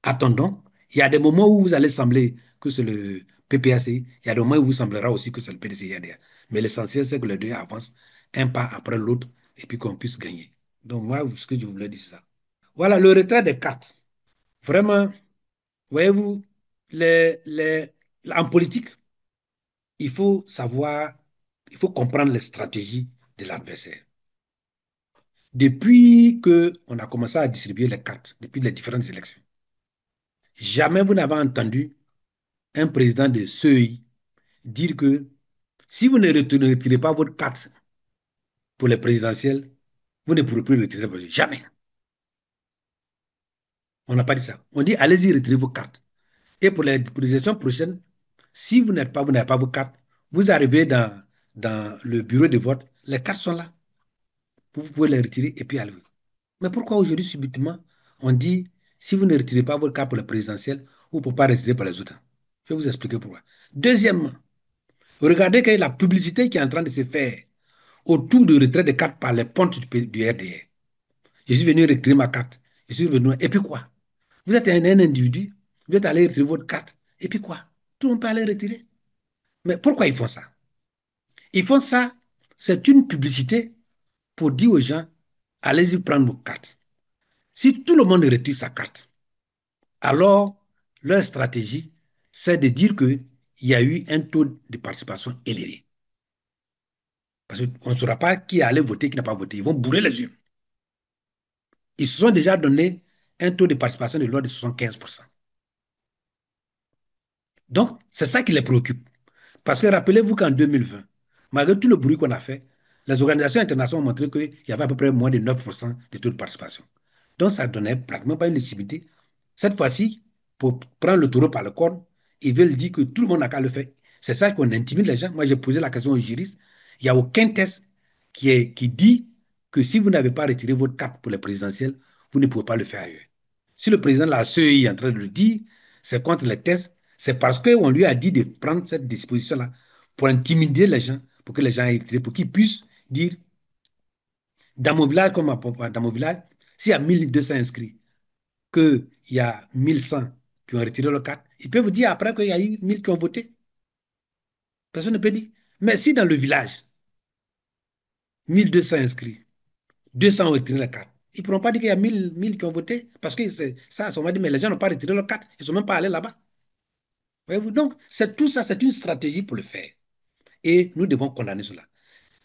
attendons. Il y a des moments où vous allez sembler que c'est le PPACI. Il y a des moments où vous semblera aussi que c'est le PDCI-RDA. Mais l'essentiel, c'est que les deux avancent un pas après l'autre et puis qu'on puisse gagner. Donc, moi, ce que je voulais dire, c'est ça. Voilà, le retrait des cartes. Vraiment, voyez-vous, en politique, il faut savoir, il faut comprendre les stratégies de l'adversaire. Depuis qu'on a commencé à distribuer les cartes, depuis les différentes élections, jamais vous n'avez entendu un président de CEI dire que si vous ne retirez pas votre carte pour les présidentielles, vous ne pourrez plus retirer votre carte. Jamais. On n'a pas dit ça. On dit allez-y, retirez vos cartes. Et pour les élections prochaines, si vous n'avez pas vos cartes, vous arrivez dans le bureau de vote, les cartes sont là. Vous pouvez les retirer et puis aller. Mais pourquoi aujourd'hui, subitement, on dit si vous ne retirez pas votre carte pour les présidentielles, vous ne pouvez pas retirer pour les autres? Je vais vous expliquer pourquoi. Deuxièmement, regardez quelle est la publicité qui est en train de se faire autour du retrait de cartes par les pontes du RDR. Je suis venu retirer ma carte. Je suis venu. Et puis quoi? Vous êtes un individu, vous êtes allé retirer votre carte. Et puis quoi? Tout le monde peut aller retirer. Mais pourquoi ils font ça? Ils font ça, c'est une publicité pour dire aux gens, allez-y prendre vos cartes. Si tout le monde retire sa carte, alors leur stratégie, c'est de dire qu'il y a eu un taux de participation élevé. Parce qu'on ne saura pas qui est allé voter, qui n'a pas voté. Ils vont bourrer les urnes. Ils se sont déjà donné un taux de participation de l'ordre de 75%. Donc, c'est ça qui les préoccupe. Parce que rappelez-vous qu'en 2020, malgré tout le bruit qu'on a fait, les organisations internationales ont montré qu'il y avait à peu près moins de 9% de taux de participation. Donc, ça ne donnait pratiquement pas une légitimité. Cette fois-ci, pour prendre le taureau par le corne, ils veulent dire que tout le monde n'a qu'à le faire. C'est ça qu'on intimide les gens. Moi, j'ai posé la question aux juristes. Il n'y a aucun test qui dit que si vous n'avez pas retiré votre carte pour les présidentielles, vous ne pouvez pas le faire ailleurs. Si le président de la CEI est en train de le dire, c'est contre les tests, c'est parce qu'on lui a dit de prendre cette disposition-là pour intimider les gens, pour que les gens aient retiré, pour qu'ils puissent dire, dans mon village, comme dans mon village, s'il y a 1200 inscrits, qu'il y a 1100 qui ont retiré leur carte, ils peuvent dire après qu'il y a eu 1000 qui ont voté. Personne ne peut dire. Mais si dans le village, 1200 inscrits, 200 ont retiré la carte, ils ne pourront pas dire qu'il y a 1000 qui ont voté, parce que ça, on va dire, mais les gens n'ont pas retiré leur carte, ils ne sont même pas allés là-bas. Voyez-vous? Donc, tout ça, c'est une stratégie pour le faire. Et nous devons condamner cela.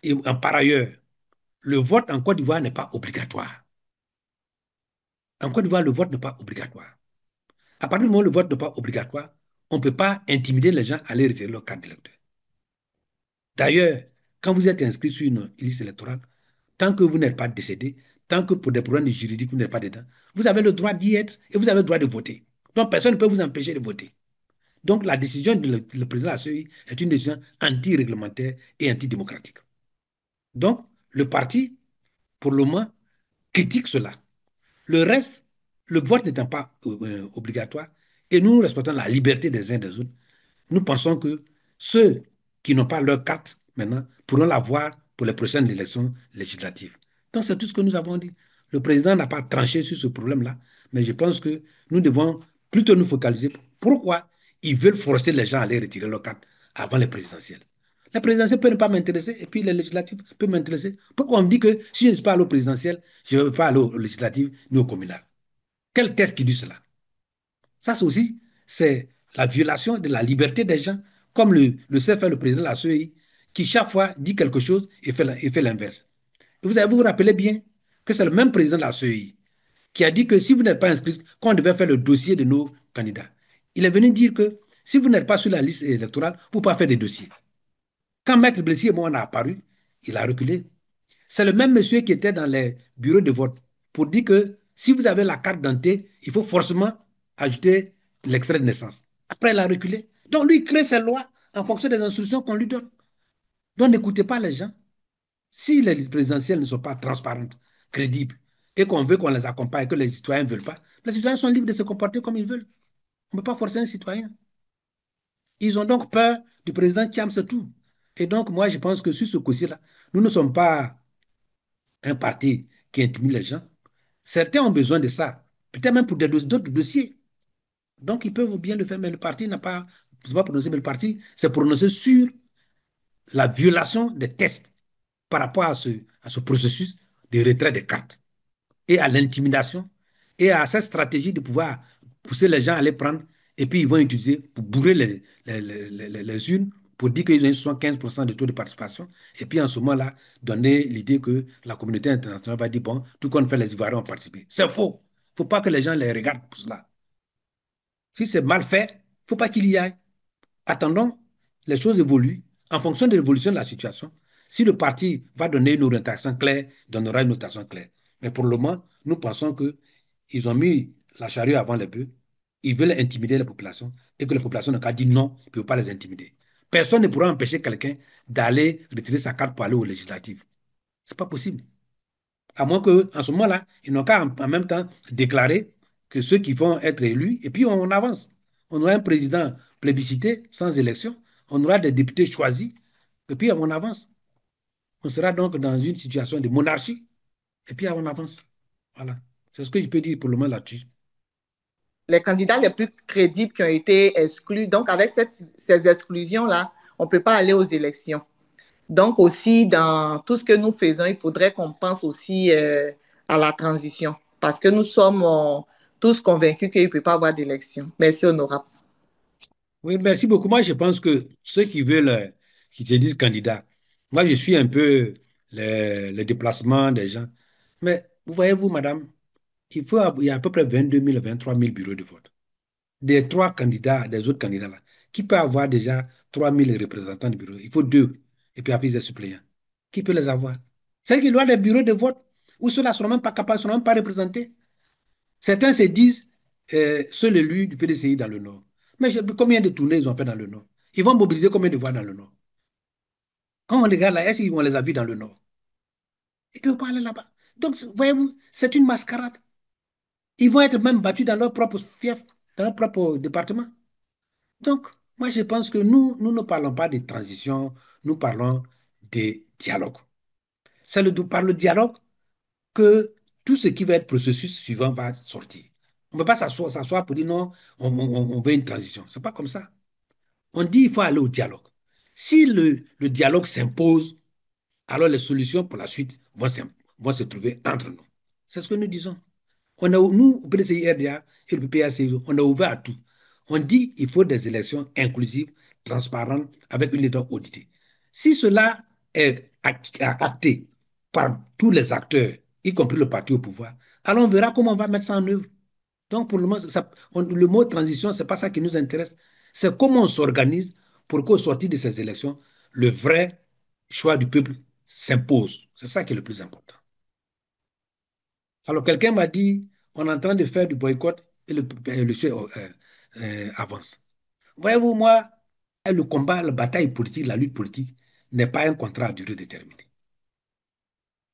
Et par ailleurs, le vote en Côte d'Ivoire n'est pas obligatoire. En Côte d'Ivoire, le vote n'est pas obligatoire. À partir du moment où le vote n'est pas obligatoire, on ne peut pas intimider les gens à aller retirer leur carte d'électeur. D'ailleurs, quand vous êtes inscrit sur une liste électorale, tant que vous n'êtes pas décédé, tant que pour des problèmes juridiques, vous n'êtes pas dedans, vous avez le droit d'y être et vous avez le droit de voter. Donc, personne ne peut vous empêcher de voter. Donc, la décision du président de la CEI est une décision anti-réglementaire et antidémocratique. Donc, le parti, pour le moment, critique cela. Le reste, le vote n'étant pas obligatoire, et nous respectons la liberté des uns et des autres, nous pensons que ceux qui n'ont pas leur carte maintenant pourront l'avoir pour les prochaines élections législatives. Donc, c'est tout ce que nous avons dit. Le président n'a pas tranché sur ce problème-là, mais je pense que nous devons plutôt nous focaliser. Pourquoi ils veulent forcer les gens à aller retirer leur carte avant les présidentielles? Les présidentielles peuvent ne pas m'intéresser et puis les législatives peuvent m'intéresser. Pourquoi on me dit que si je ne suis pas allé aux présidentielles, je ne vais pas aller aux législatives ni aux communales? Quel test qui dit cela? Ça, c'est aussi c'est la violation de la liberté des gens, comme le sait faire le président de la CEI, qui chaque fois dit quelque chose et fait l'inverse. Vous vous rappelez bien que c'est le même président de la CEI qui a dit que si vous n'êtes pas inscrit, qu'on devait faire le dossier de nos candidats. Il est venu dire que si vous n'êtes pas sur la liste électorale, vous ne pouvez pas faire des dossiers. Quand Maître Blessier et moi on a apparu, il a reculé. C'est le même monsieur qui était dans les bureaux de vote pour dire que si vous avez la carte d'identité, il faut forcément ajouter l'extrait de naissance. Après, il a reculé. Donc, lui, il crée ses lois en fonction des instructions qu'on lui donne. Donc, n'écoutez pas les gens. Si les présidentielles ne sont pas transparentes, crédibles, et qu'on veut qu'on les accompagne, que les citoyens ne veulent pas, les citoyens sont libres de se comporter comme ils veulent. On ne peut pas forcer un citoyen. Ils ont donc peur du président Thiam, c'est tout. Et donc, moi, je pense que sur ce coup-ci-là, nous ne sommes pas un parti qui intimide les gens. Certains ont besoin de ça, peut-être même pour d'autres dossiers. Donc, ils peuvent bien le faire, mais le parti n'a pas, c'est pas prononcé, mais le parti s'est prononcé sur la violation des tests par rapport à ce processus de retrait des cartes et à l'intimidation et à cette stratégie de pouvoir pousser les gens à les prendre et puis ils vont utiliser pour bourrer les urnes pour dire qu'ils ont 75% de taux de participation et puis en ce moment-là, donner l'idée que la communauté internationale va dire, bon, tout compte fait, les Ivoiriens ont participé. C'est faux. Il ne faut pas que les gens les regardent pour cela. Si c'est mal fait, il ne faut pas qu'il y aille. Attendons, les choses évoluent en fonction de l'évolution de la situation. Si le parti va donner une orientation claire, il donnera une orientation claire. Mais pour le moment, nous pensons qu'ils ont mis la charrue avant les bœufs. Ils veulent intimider la population et que la population n'a qu'à dire non, puis ne peut pas les intimider. Personne ne pourra empêcher quelqu'un d'aller retirer sa carte pour aller aux législatives. Ce n'est pas possible. À moins qu'en ce moment-là, ils n'ont qu'à en même temps déclarer que ceux qui vont être élus, et puis on avance. On aura un président plébiscité sans élection, on aura des députés choisis, et puis on avance. On sera donc dans une situation de monarchie, et puis on avance. Voilà. C'est ce que je peux dire pour le moment là-dessus. Les candidats les plus crédibles qui ont été exclus. Donc, avec ces exclusions-là, on ne peut pas aller aux élections. Donc, aussi, dans tout ce que nous faisons, il faudrait qu'on pense aussi à la transition parce que nous sommes tous convaincus qu'il ne peut pas avoir d'élection. Merci, honorable. Oui, merci beaucoup. Moi, je pense que ceux qui veulent, qui se disent candidats, moi, je suis un peu les déplacements des gens. Mais vous voyez-vous, madame, il y a à peu près 22 000, 23 000 bureaux de vote. Des trois candidats, des autres candidats là, qui peut avoir déjà 3 000 représentants de bureau? Il faut deux. Et puis après, des suppléants. Qui peut les avoir? C'est qu'il y a des bureaux de vote où ceux-là ne seront même pas capables, ne seront même pas représentés. Certains se disent seul élu du PDCI dans le Nord. Mais combien de tournées ils ont fait dans le Nord? Ils vont mobiliser combien de voix dans le Nord? Quand on regarde là, est-ce qu'on les a vus dans le Nord? Ils ne peuvent pas aller là-bas. Donc, voyez-vous, c'est une mascarade. Ils vont être même battus dans leur propre fief, dans leur propre département. Donc, moi, je pense que nous ne parlons pas de transition, nous parlons de dialogue. C'est par le dialogue que tout ce qui va être processus suivant va sortir. On ne peut pas s'asseoir pour dire non, on veut une transition. Ce n'est pas comme ça. On dit qu'il faut aller au dialogue. Si le dialogue s'impose, alors les solutions pour la suite vont se trouver entre nous. C'est ce que nous disons. Nous, au PDCI RDA et le PPACI, on est ouvert à tout. On dit qu'il faut des élections inclusives, transparentes, avec une État auditée. Si cela est acté par tous les acteurs, y compris le parti au pouvoir, alors on verra comment on va mettre ça en œuvre. Donc, pour le moment, le mot transition, ce n'est pas ça qui nous intéresse. C'est comment on s'organise pour qu'au sortir de ces élections, le vrai choix du peuple s'impose. C'est ça qui est le plus important. Alors, quelqu'un m'a dit, on est en train de faire du boycott et le chef avance. Voyez-vous, moi, le combat, la bataille politique, la lutte politique n'est pas un contrat à durée déterminée.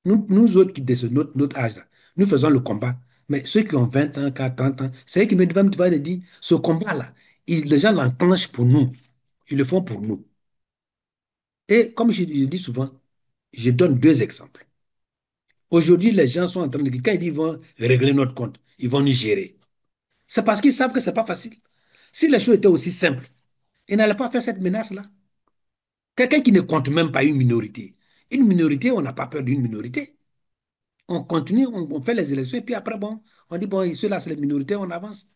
Nous autres, de notre âge-là, nous faisons le combat. Mais ceux qui ont 20 ans, 30 ans, c'est eux qui me devaient dire, ce combat-là, les gens l'enclenchent pour nous. Ils le font pour nous. Et comme je dis souvent, je donne deux exemples. Aujourd'hui, les gens sont en train de dire, quand ils disent qu'ils vont régler notre compte, ils vont nous gérer. C'est parce qu'ils savent que ce n'est pas facile. Si les choses étaient aussi simples, ils n'allaient pas faire cette menace-là. Quelqu'un qui ne compte même pas une minorité. Une minorité, on n'a pas peur d'une minorité. On continue, on fait les élections, et puis après, bon, on dit, bon, ceux-là, c'est les minorités, on avance.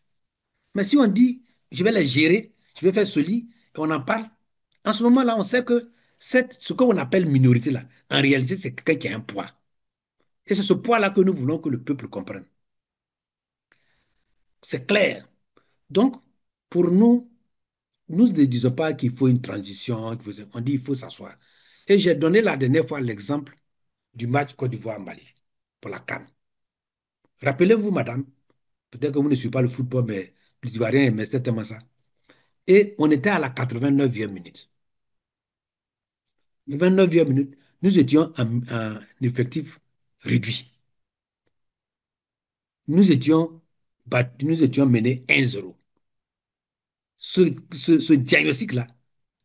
Mais si on dit, je vais les gérer, je vais faire ceci, et on en parle, en ce moment-là, on sait que ce qu'on appelle minorité, là, en réalité, c'est quelqu'un qui a un poids. Et c'est ce poids-là que nous voulons que le peuple comprenne. C'est clair. Donc, pour nous, nous ne disons pas qu'il faut une transition, on dit qu'il faut s'asseoir. Et j'ai donné la dernière fois l'exemple du match Côte d'Ivoire-Mali pour la CAN. Rappelez-vous, madame, peut-être que vous ne suivez pas le football, mais les Ivoiriens aimaient tellement ça. Et on était à la 89e minute. 29e minute, nous étions en effectif réduit. Nous étions menés 1-0. Ce diagnostic-là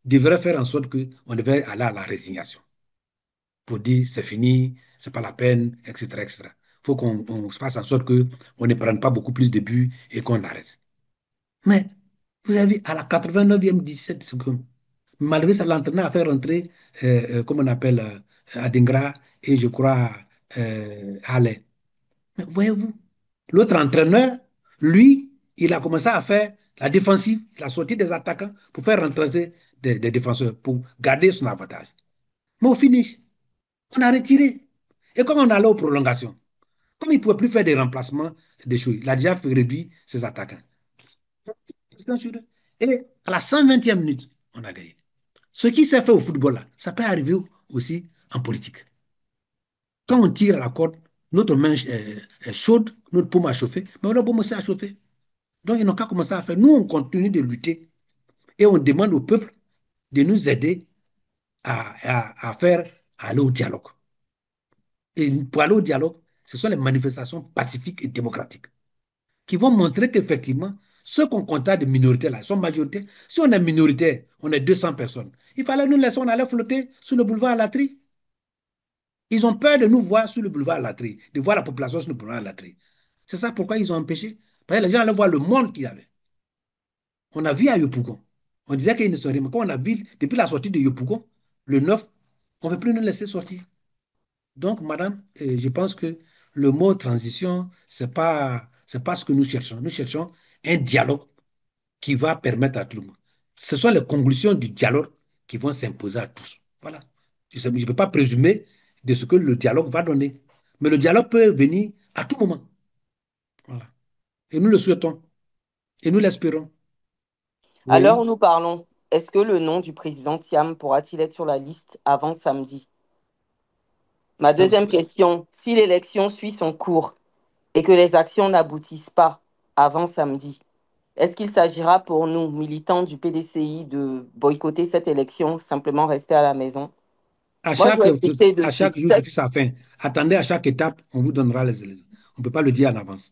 devrait faire en sorte qu'on devait aller à la résignation pour dire c'est fini, c'est pas la peine, etc., etc. Il faut qu'on fasse en sorte qu'on ne prenne pas beaucoup plus de buts et qu'on arrête. Mais vous avez vu, à la 89e 17 secondes, malgré ça, l'entraîneur a fait rentrer, comme on appelle, Adingra et je crois Halle. Mais voyez-vous, l'autre entraîneur, lui, il a commencé à faire la défensive, il a sorti des attaquants pour faire rentrer des défenseurs, pour garder son avantage. Mais au finish, on a retiré. Et quand on allait aux prolongations, comme il ne pouvait plus faire des remplacements, des choses, il a déjà réduit ses attaquants. Et à la 120e minute, on a gagné. Ce qui s'est fait au football, là, ça peut arriver aussi en politique. Quand on tire à la corde, notre main est chaude, notre paume a chauffé, mais on a commencé à chauffer. Donc, ils n'ont qu'à commencer à faire. Nous, on continue de lutter et on demande au peuple de nous aider à faire aller au dialogue. Et pour aller au dialogue, ce sont les manifestations pacifiques et démocratiques qui vont montrer qu'effectivement, ceux qu'on compte de minorité là, sont majoritaires. Si on est minoritaire, on est 200 personnes. Il fallait nous laisser, on allait flotter sur le boulevard à la tri. Ils ont peur de nous voir sur le boulevard à la tri, de voir la population sur le boulevard à la tri. C'est ça pourquoi ils ont empêché. Parce que les gens allaient voir le monde qu'il y avait. On a vu à Yopougon. On disait qu'il ne serait pas. Quand on a vu, depuis la sortie de Yopougon, le 9, on ne veut plus nous laisser sortir. Donc, madame, je pense que le mot transition, c'est pas ce que nous cherchons. Nous cherchons un dialogue qui va permettre à tout le monde. Ce sont les conclusions du dialogue qui vont s'imposer à tous. Voilà. Je ne peux pas présumer de ce que le dialogue va donner. Mais le dialogue peut venir à tout moment. Voilà. Et nous le souhaitons. Et nous l'espérons. À l'heure Oui. où nous parlons, est-ce que le nom du président Thiam pourra-t-il être sur la liste avant samedi? Ma deuxième question, si l'élection suit son cours et que les actions n'aboutissent pas avant samedi, est-ce qu'il s'agira pour nous, militants du PDCI, de boycotter cette élection, simplement rester à la maison? À Moi, je chaque, vais insister à dessus. chaque jour suffit sa fin. Attendez à chaque étape, on vous donnera les éléments. On ne peut pas le dire en avance.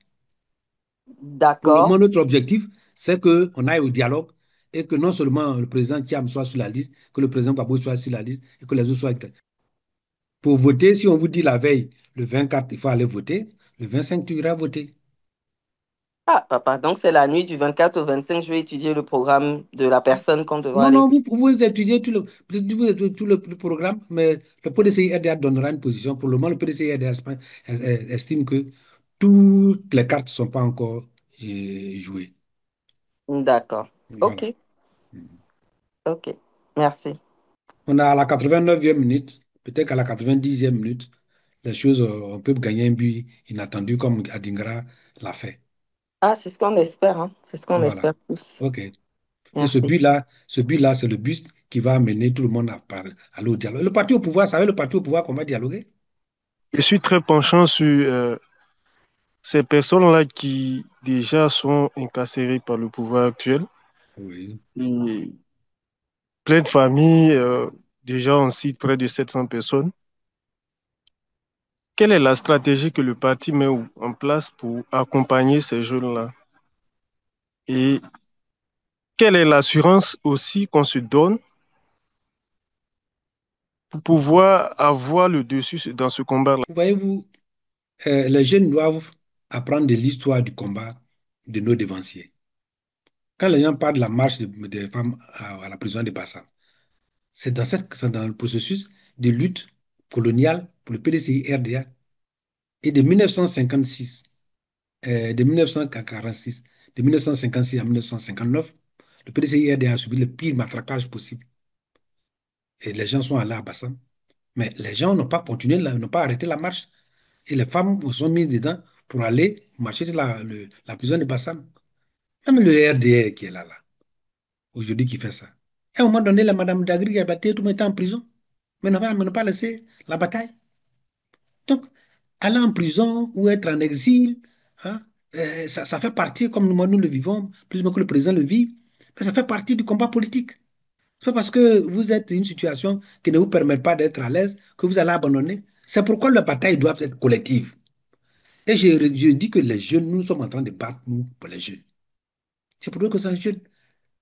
Pour le moment, D'accord. notre objectif, c'est qu'on aille au dialogue et que non seulement le président Thiam soit sur la liste, que le président Babou soit sur la liste et que les autres soient. Pour voter, si on vous dit la veille, le 24, il faut aller voter, le 25, tu iras voter. Ah, papa, donc c'est la nuit du 24 au 25, je vais étudier le programme de la personne qu'on devra Non, aller. non, vous étudiez tout le programme, mais le PDCI-RDA donnera une position. Pour le moment, le PDCI-RDA estime que toutes les cartes ne sont pas encore jouées. D'accord. Voilà. Ok, ok. Merci. On a à la 89e minute, peut-être qu'à la 90e minute, les choses, on peut gagner un but inattendu comme Adingra l'a fait. Ah, c'est ce qu'on espère, hein. C'est ce qu'on Voilà. espère tous. OK. Et ce Merci. but-là, ce but-là, c'est le but qui va amener tout le monde à aller au dialogue. Le parti au pouvoir, vous savez, le parti au pouvoir qu'on va dialoguer? Je suis très penchant sur ces personnes-là qui déjà sont incarcérées par le pouvoir actuel. Oui. Et plein de familles, déjà on cite près de 700 personnes. Quelle est la stratégie que le parti met en place pour accompagner ces jeunes-là? Et quelle est l'assurance aussi qu'on se donne pour pouvoir avoir le dessus dans ce combat-là? Voyez-vous, les jeunes doivent apprendre de l'histoire du combat de nos devanciers. Quand les gens parlent de la marche des femmes à la prison de Bassam, c'est dans le processus de lutte coloniale pour le PDCI-RDA et de 1956, de 1946, de 1956 à 1959, le PDCI-RDA a subi le pire matraquage possible. Et les gens sont allés à Bassam. Mais les gens n'ont pas continué, n'ont pas arrêté la marche. Et les femmes sont mises dedans pour aller marcher sur la prison de Bassam. Même le RDR qui est là, aujourd'hui, qui fait ça. À un moment donné, la Madame Dagri a battu tout le temps en prison. Mais n'a pas laissé la bataille. Donc, aller en prison ou être en exil, hein, ça fait partie, comme nous le vivons, plus ou moins que le président le vit, mais ça fait partie du combat politique. C'est pas parce que vous êtes dans une situation qui ne vous permet pas d'être à l'aise que vous allez abandonner. C'est pourquoi la bataille doit être collective. Et je dis que les jeunes, nous sommes en train de battre, nous, pour les jeunes. C'est pour eux que c'est un jeune.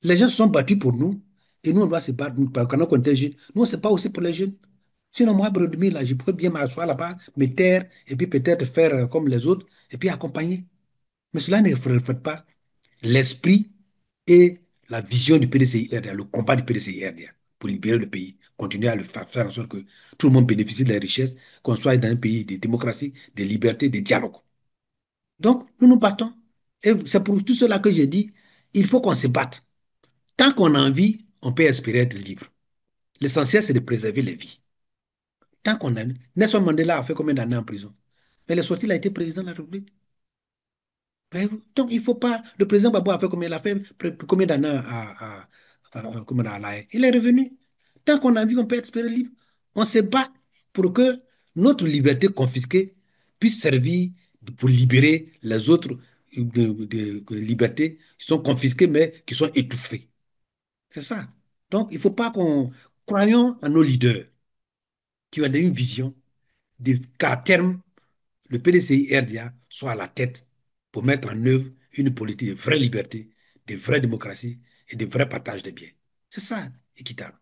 Les gens se sont battus pour nous et nous, on doit se battre. Nous, quand on était jeunes, nous, on ne sait pas aussi pour les jeunes. Sinon, moi, Brodemi, là, je pourrais bien m'asseoir là-bas, me taire et puis peut-être faire comme les autres et puis accompagner. Mais cela ne reflète pas l'esprit et la vision du PDCI-RDA, le combat du PDCI-RDA pour libérer le pays, continuer à le faire en sorte que tout le monde bénéficie de la richesse, qu'on soit dans un pays de démocratie, de liberté, de dialogue. Donc, nous nous battons. Et c'est pour tout cela que j'ai dit, il faut qu'on se batte. Tant qu'on a envie, on peut espérer être libre. L'essentiel, c'est de préserver les vies. Tant qu'on a... Nelson Mandela a fait combien d'années en prison? Mais il est sorti, il a été président de la République. Donc, il ne faut pas. Le président Babou a fait combien? Il a fait combien d'années comment à La Haye? Il est revenu. Tant qu'on a vu qu'on peut être espérer libre, on se bat pour que notre liberté confisquée puisse servir pour libérer les autres de libertés qui sont confisquées mais qui sont étouffées. C'est ça. Donc, il ne faut pas qu'on croyons en nos leaders qui ont une vision qu'à terme, le PDCI-RDA soit à la tête pour mettre en œuvre une politique de vraie liberté, de vraie démocratie et de vrai partage des biens. C'est ça, équitable.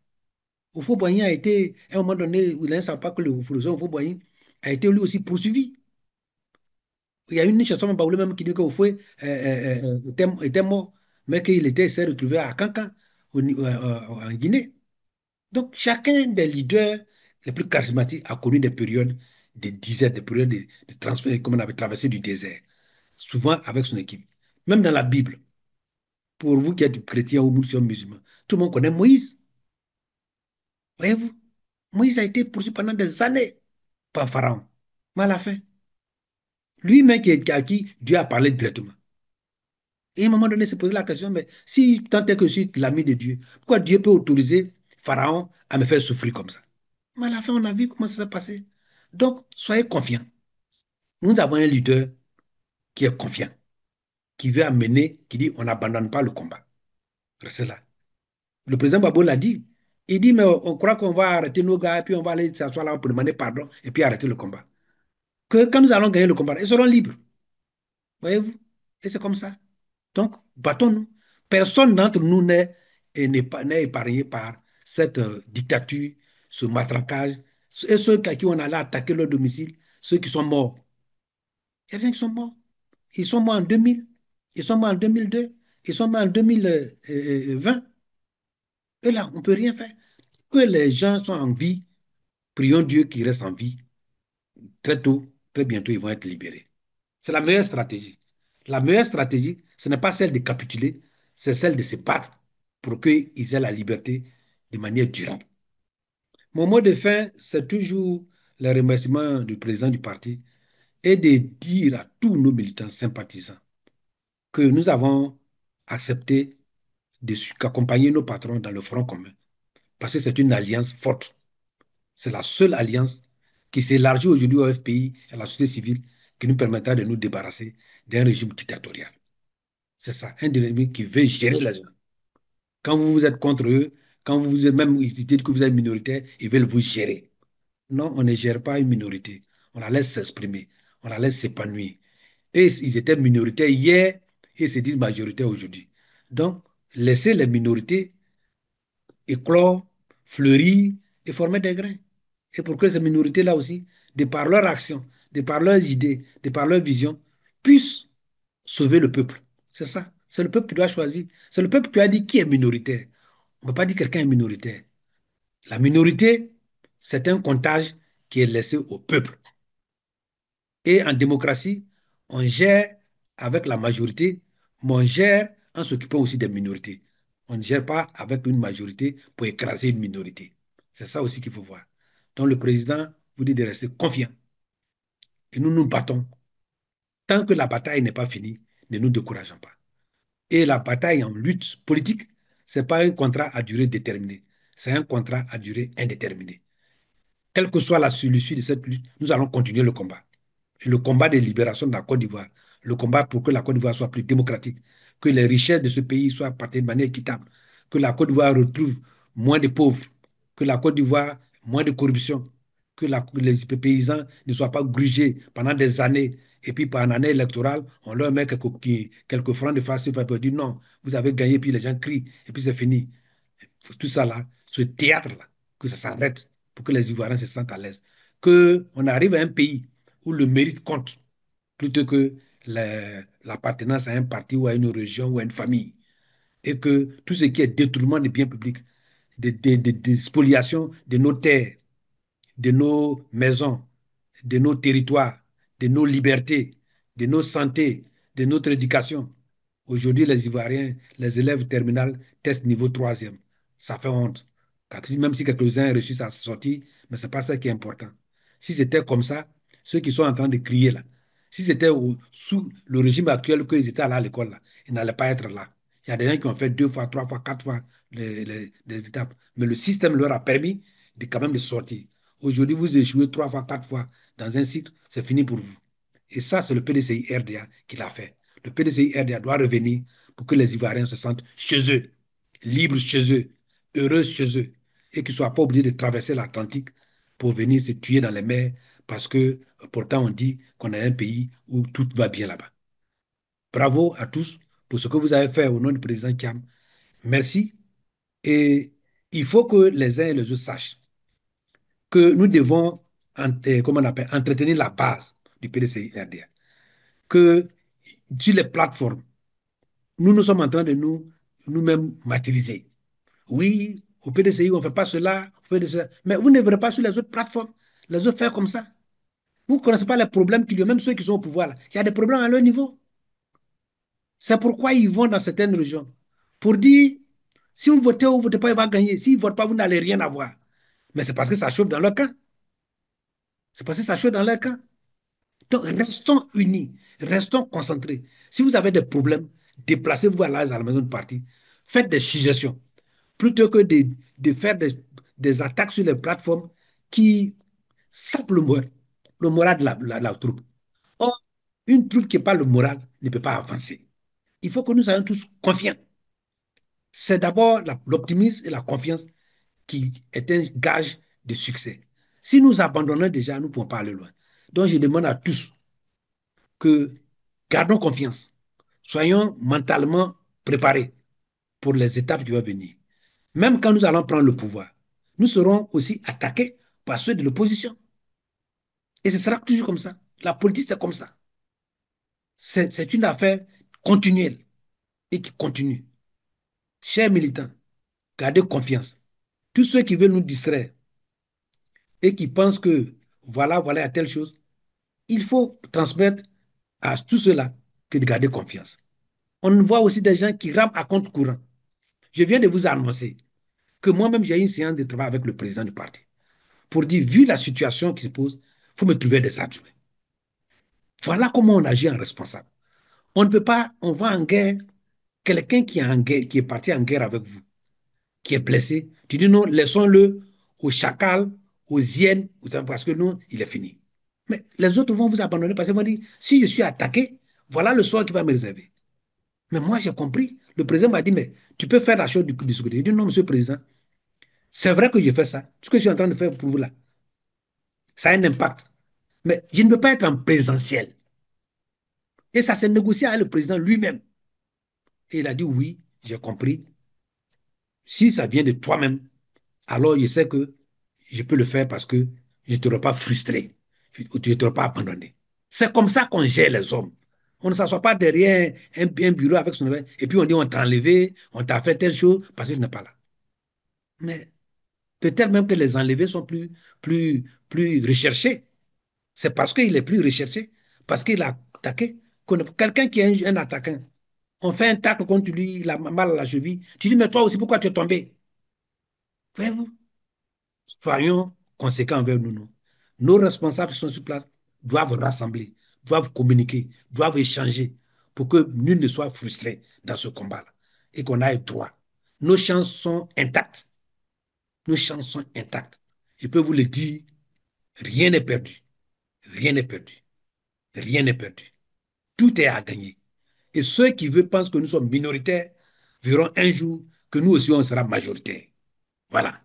Houphouët-Boigny a été, à un moment donné, où il ne savait pas que le philosophe Houphouët-Boigny a été lui aussi poursuivi. Il y a une chanson même qui dit que Houphouët était mort, mais qu'il s'est retrouvé à Cancan, en Guinée. Donc, chacun des leaders les plus charismatiques a connu des périodes de disette, des périodes de transfert, comme on avait traversé du désert, souvent avec son équipe. Même dans la Bible, pour vous qui êtes chrétiens ou musulmans, tout le monde connaît Moïse. Voyez-vous, Moïse a été poursuivi pendant des années par Pharaon. Mais à la fin, lui-même à qui Dieu a parlé directement. Et à un moment donné, il s'est posé la question, mais si tant est que je suis l'ami de Dieu, pourquoi Dieu peut autoriser Pharaon à me faire souffrir comme ça? Mais à la fin, on a vu comment ça s'est passé. Donc, soyez confiants. Nous avons un leader qui est confiant, qui veut amener, qui dit on n'abandonne pas le combat. Restez là. Le président Babo l'a dit. Il dit, mais on croit qu'on va arrêter nos gars, et puis on va aller s'asseoir là pour demander pardon, et puis arrêter le combat. Que quand nous allons gagner le combat, ils seront libres. Voyez-vous? Et c'est comme ça. Donc, battons-nous. Personne d'entre nous n'est épargné par cette dictature, ce matraquage. Et ceux à qui on allait attaquer leur domicile, ceux qui sont morts. Il y a des gens qui sont morts. Ils sont morts en 2000, ils sont morts en 2002, ils sont morts en 2020. Et là, on ne peut rien faire. Que les gens sont en vie, prions Dieu qu'ils restent en vie. Très tôt, très bientôt, ils vont être libérés. C'est la meilleure stratégie. La meilleure stratégie, ce n'est pas celle de capituler, c'est celle de se battre pour qu'ils aient la liberté de manière durable. Mon mot de fin, c'est toujours le remerciement du président du parti et de dire à tous nos militants sympathisants que nous avons accepté d'accompagner nos patrons dans le front commun parce que c'est une alliance forte. C'est la seule alliance qui s'élargit aujourd'hui au FPI et à la société civile qui nous permettra de nous débarrasser d'un régime dictatorial. C'est ça, un ennemi qui veut gérer les gens. Quand vous êtes contre eux, quand vous êtes même ils disent que vous êtes minoritaire, ils veulent vous gérer. Non, on ne gère pas une minorité. On la laisse s'exprimer, on la laisse s'épanouir. Et ils étaient minoritaires hier et ils se disent majoritaires aujourd'hui. Donc, laissez les minorités éclore, fleurir et former des grains. Et pour que ces minorités-là aussi, de par leur action, de par leurs idées, de par leur vision, puissent sauver le peuple. C'est ça. C'est le peuple qui doit choisir. C'est le peuple qui a dit qui est minoritaire. On ne peut pas dire que quelqu'un est minoritaire. La minorité, c'est un comptage qui est laissé au peuple. Et en démocratie, on gère avec la majorité, mais on gère en s'occupant aussi des minorités. On ne gère pas avec une majorité pour écraser une minorité. C'est ça aussi qu'il faut voir. Donc le président vous dit de rester confiant. Et nous nous battons. Tant que la bataille n'est pas finie, ne nous décourageons pas. Et la bataille en lutte politique, ce n'est pas un contrat à durée déterminée. C'est un contrat à durée indéterminée. Quelle que soit l'issue de cette lutte, nous allons continuer le combat. Et le combat de libération de la Côte d'Ivoire, le combat pour que la Côte d'Ivoire soit plus démocratique, que les richesses de ce pays soient partagées de manière équitable, que la Côte d'Ivoire retrouve moins de pauvres, que la Côte d'Ivoire moins de corruption, que les paysans ne soient pas grugés pendant des années, et puis par une année électorale, on leur met quelques francs de farce, pour dire non, vous avez gagné, puis les gens crient, et puis c'est fini. Tout ça là, ce théâtre-là, que ça s'arrête pour que les Ivoiriens se sentent à l'aise. Qu'on arrive à un pays où le mérite compte plutôt que l'appartenance à un parti ou à une région ou à une famille. Et que tout ce qui est détournement des biens publics, des spoliations de nos terres, de nos maisons, de nos territoires, de nos libertés, de nos santé, de notre éducation. Aujourd'hui, les Ivoiriens, les élèves terminales testent niveau troisième. Ça fait honte. Même si quelques-uns réussissent à sortir, mais ce n'est pas ça qui est important. Si c'était comme ça, ceux qui sont en train de crier là, si c'était sous le régime actuel qu'ils étaient allés à l'école là, ils n'allaient pas être là. Il y a des gens qui ont fait 2 fois, 3 fois, 4 fois les étapes. Mais le système leur a permis de quand même de sortir. Aujourd'hui, vous échouez 3 fois, 4 fois dans un cycle, c'est fini pour vous. Et ça, c'est le PDCI RDA qui l'a fait. Le PDCI RDA doit revenir pour que les Ivoiriens se sentent chez eux, libres chez eux, heureux chez eux, et qu'ils ne soient pas obligés de traverser l'Atlantique pour venir se tuer dans les mers, parce que pourtant on dit qu'on est un pays où tout va bien là-bas. Bravo à tous pour ce que vous avez fait au nom du président Kiam. Merci. Et il faut que les uns et les autres sachent que nous devons comment on appelle, entretenir la base du PDCI-RDA. Que sur les plateformes, nous sommes en train de nous-mêmes matérialiser. Oui, au PDCI, on ne fait pas cela, on fait cela. Mais vous ne verrez pas sur les autres plateformes, les autres faire comme ça. Vous ne connaissez pas les problèmes qu'il y a, même ceux qui sont au pouvoir. Là. Il y a des problèmes à leur niveau. C'est pourquoi ils vont dans certaines régions. Pour dire, si vous votez ou vous ne votez pas, il va gagner. S'ils ne votent pas, vous n'allez rien avoir. Mais c'est parce que ça chauffe dans leur camp. C'est parce que ça chauffe dans leur camp. Donc, restons unis, restons concentrés. Si vous avez des problèmes, déplacez-vous à la maison de parti. Faites des suggestions. Plutôt que de faire des attaques sur les plateformes qui sapent le moral de la troupe. Or, une troupe qui n'a pas le moral ne peut pas avancer. Il faut que nous soyons tous confiants. C'est d'abord l'optimisme et la confiance qui est un gage de succès. Si nous abandonnons déjà, nous ne pouvons pas aller loin. Donc, je demande à tous que gardons confiance. Soyons mentalement préparés pour les étapes qui vont venir. Même quand nous allons prendre le pouvoir, nous serons aussi attaqués par ceux de l'opposition. Et ce sera toujours comme ça. La politique, c'est comme ça. C'est une affaire continuelle et qui continue. Chers militants, gardez confiance. Tous ceux qui veulent nous distraire et qui pensent que voilà, il y a telle chose, il faut transmettre à tous ceux-là que de garder confiance. On voit aussi des gens qui rament à compte courant. Je viens de vous annoncer que moi-même, j'ai une séance de travail avec le président du parti pour dire, vu la situation qui se pose, il faut me trouver des adjoints. Voilà comment on agit en responsable. On ne peut pas, on va en guerre, quelqu'un qui est en guerre, qui est parti en guerre avec vous, qui est blessé, tu dis non, laissons-le aux chacals, aux hyènes, parce que non, il est fini. Mais les autres vont vous abandonner parce qu'ils vont dire, si je suis attaqué, voilà le sort qui va me réserver. Mais moi, j'ai compris. Le président m'a dit, mais tu peux faire la chose du secret. Il dit, non, monsieur le président, c'est vrai que je fais ça. Ce que je suis en train de faire pour vous là, ça a un impact. Mais je ne veux pas être en présentiel. Et ça s'est négocié avec le président lui-même. Et il a dit, oui, j'ai compris. Si ça vient de toi-même, alors je sais que je peux le faire parce que je ne t'aurai pas frustré. tu ne seras pas abandonné. C'est comme ça qu'on gère les hommes. On ne s'assoit pas derrière un bureau avec son et puis on dit on t'a enlevé, on t'a fait telle chose parce que tu n'es pas là. Mais peut-être même que les enlevés sont plus recherchés. C'est parce qu'il est plus recherché, parce qu'il a attaqué. Quelqu'un qui est un attaquant, on fait un tacle contre lui, il a mal à la cheville. Tu dis, mais toi aussi, pourquoi tu es tombé? Voyez-vous, soyons conséquents envers nous. Nos responsables qui sont sur place doivent rassembler, doivent communiquer, doivent échanger pour que nul ne soit frustré dans ce combat-là et qu'on aille droit. Nos chances sont intactes. Nos chances sont intactes. Je peux vous le dire, rien n'est perdu. Rien n'est perdu. Rien n'est perdu. Tout est à gagner. Et ceux qui veulent pensent que nous sommes minoritaires verront un jour que nous aussi on sera majoritaires. Voilà.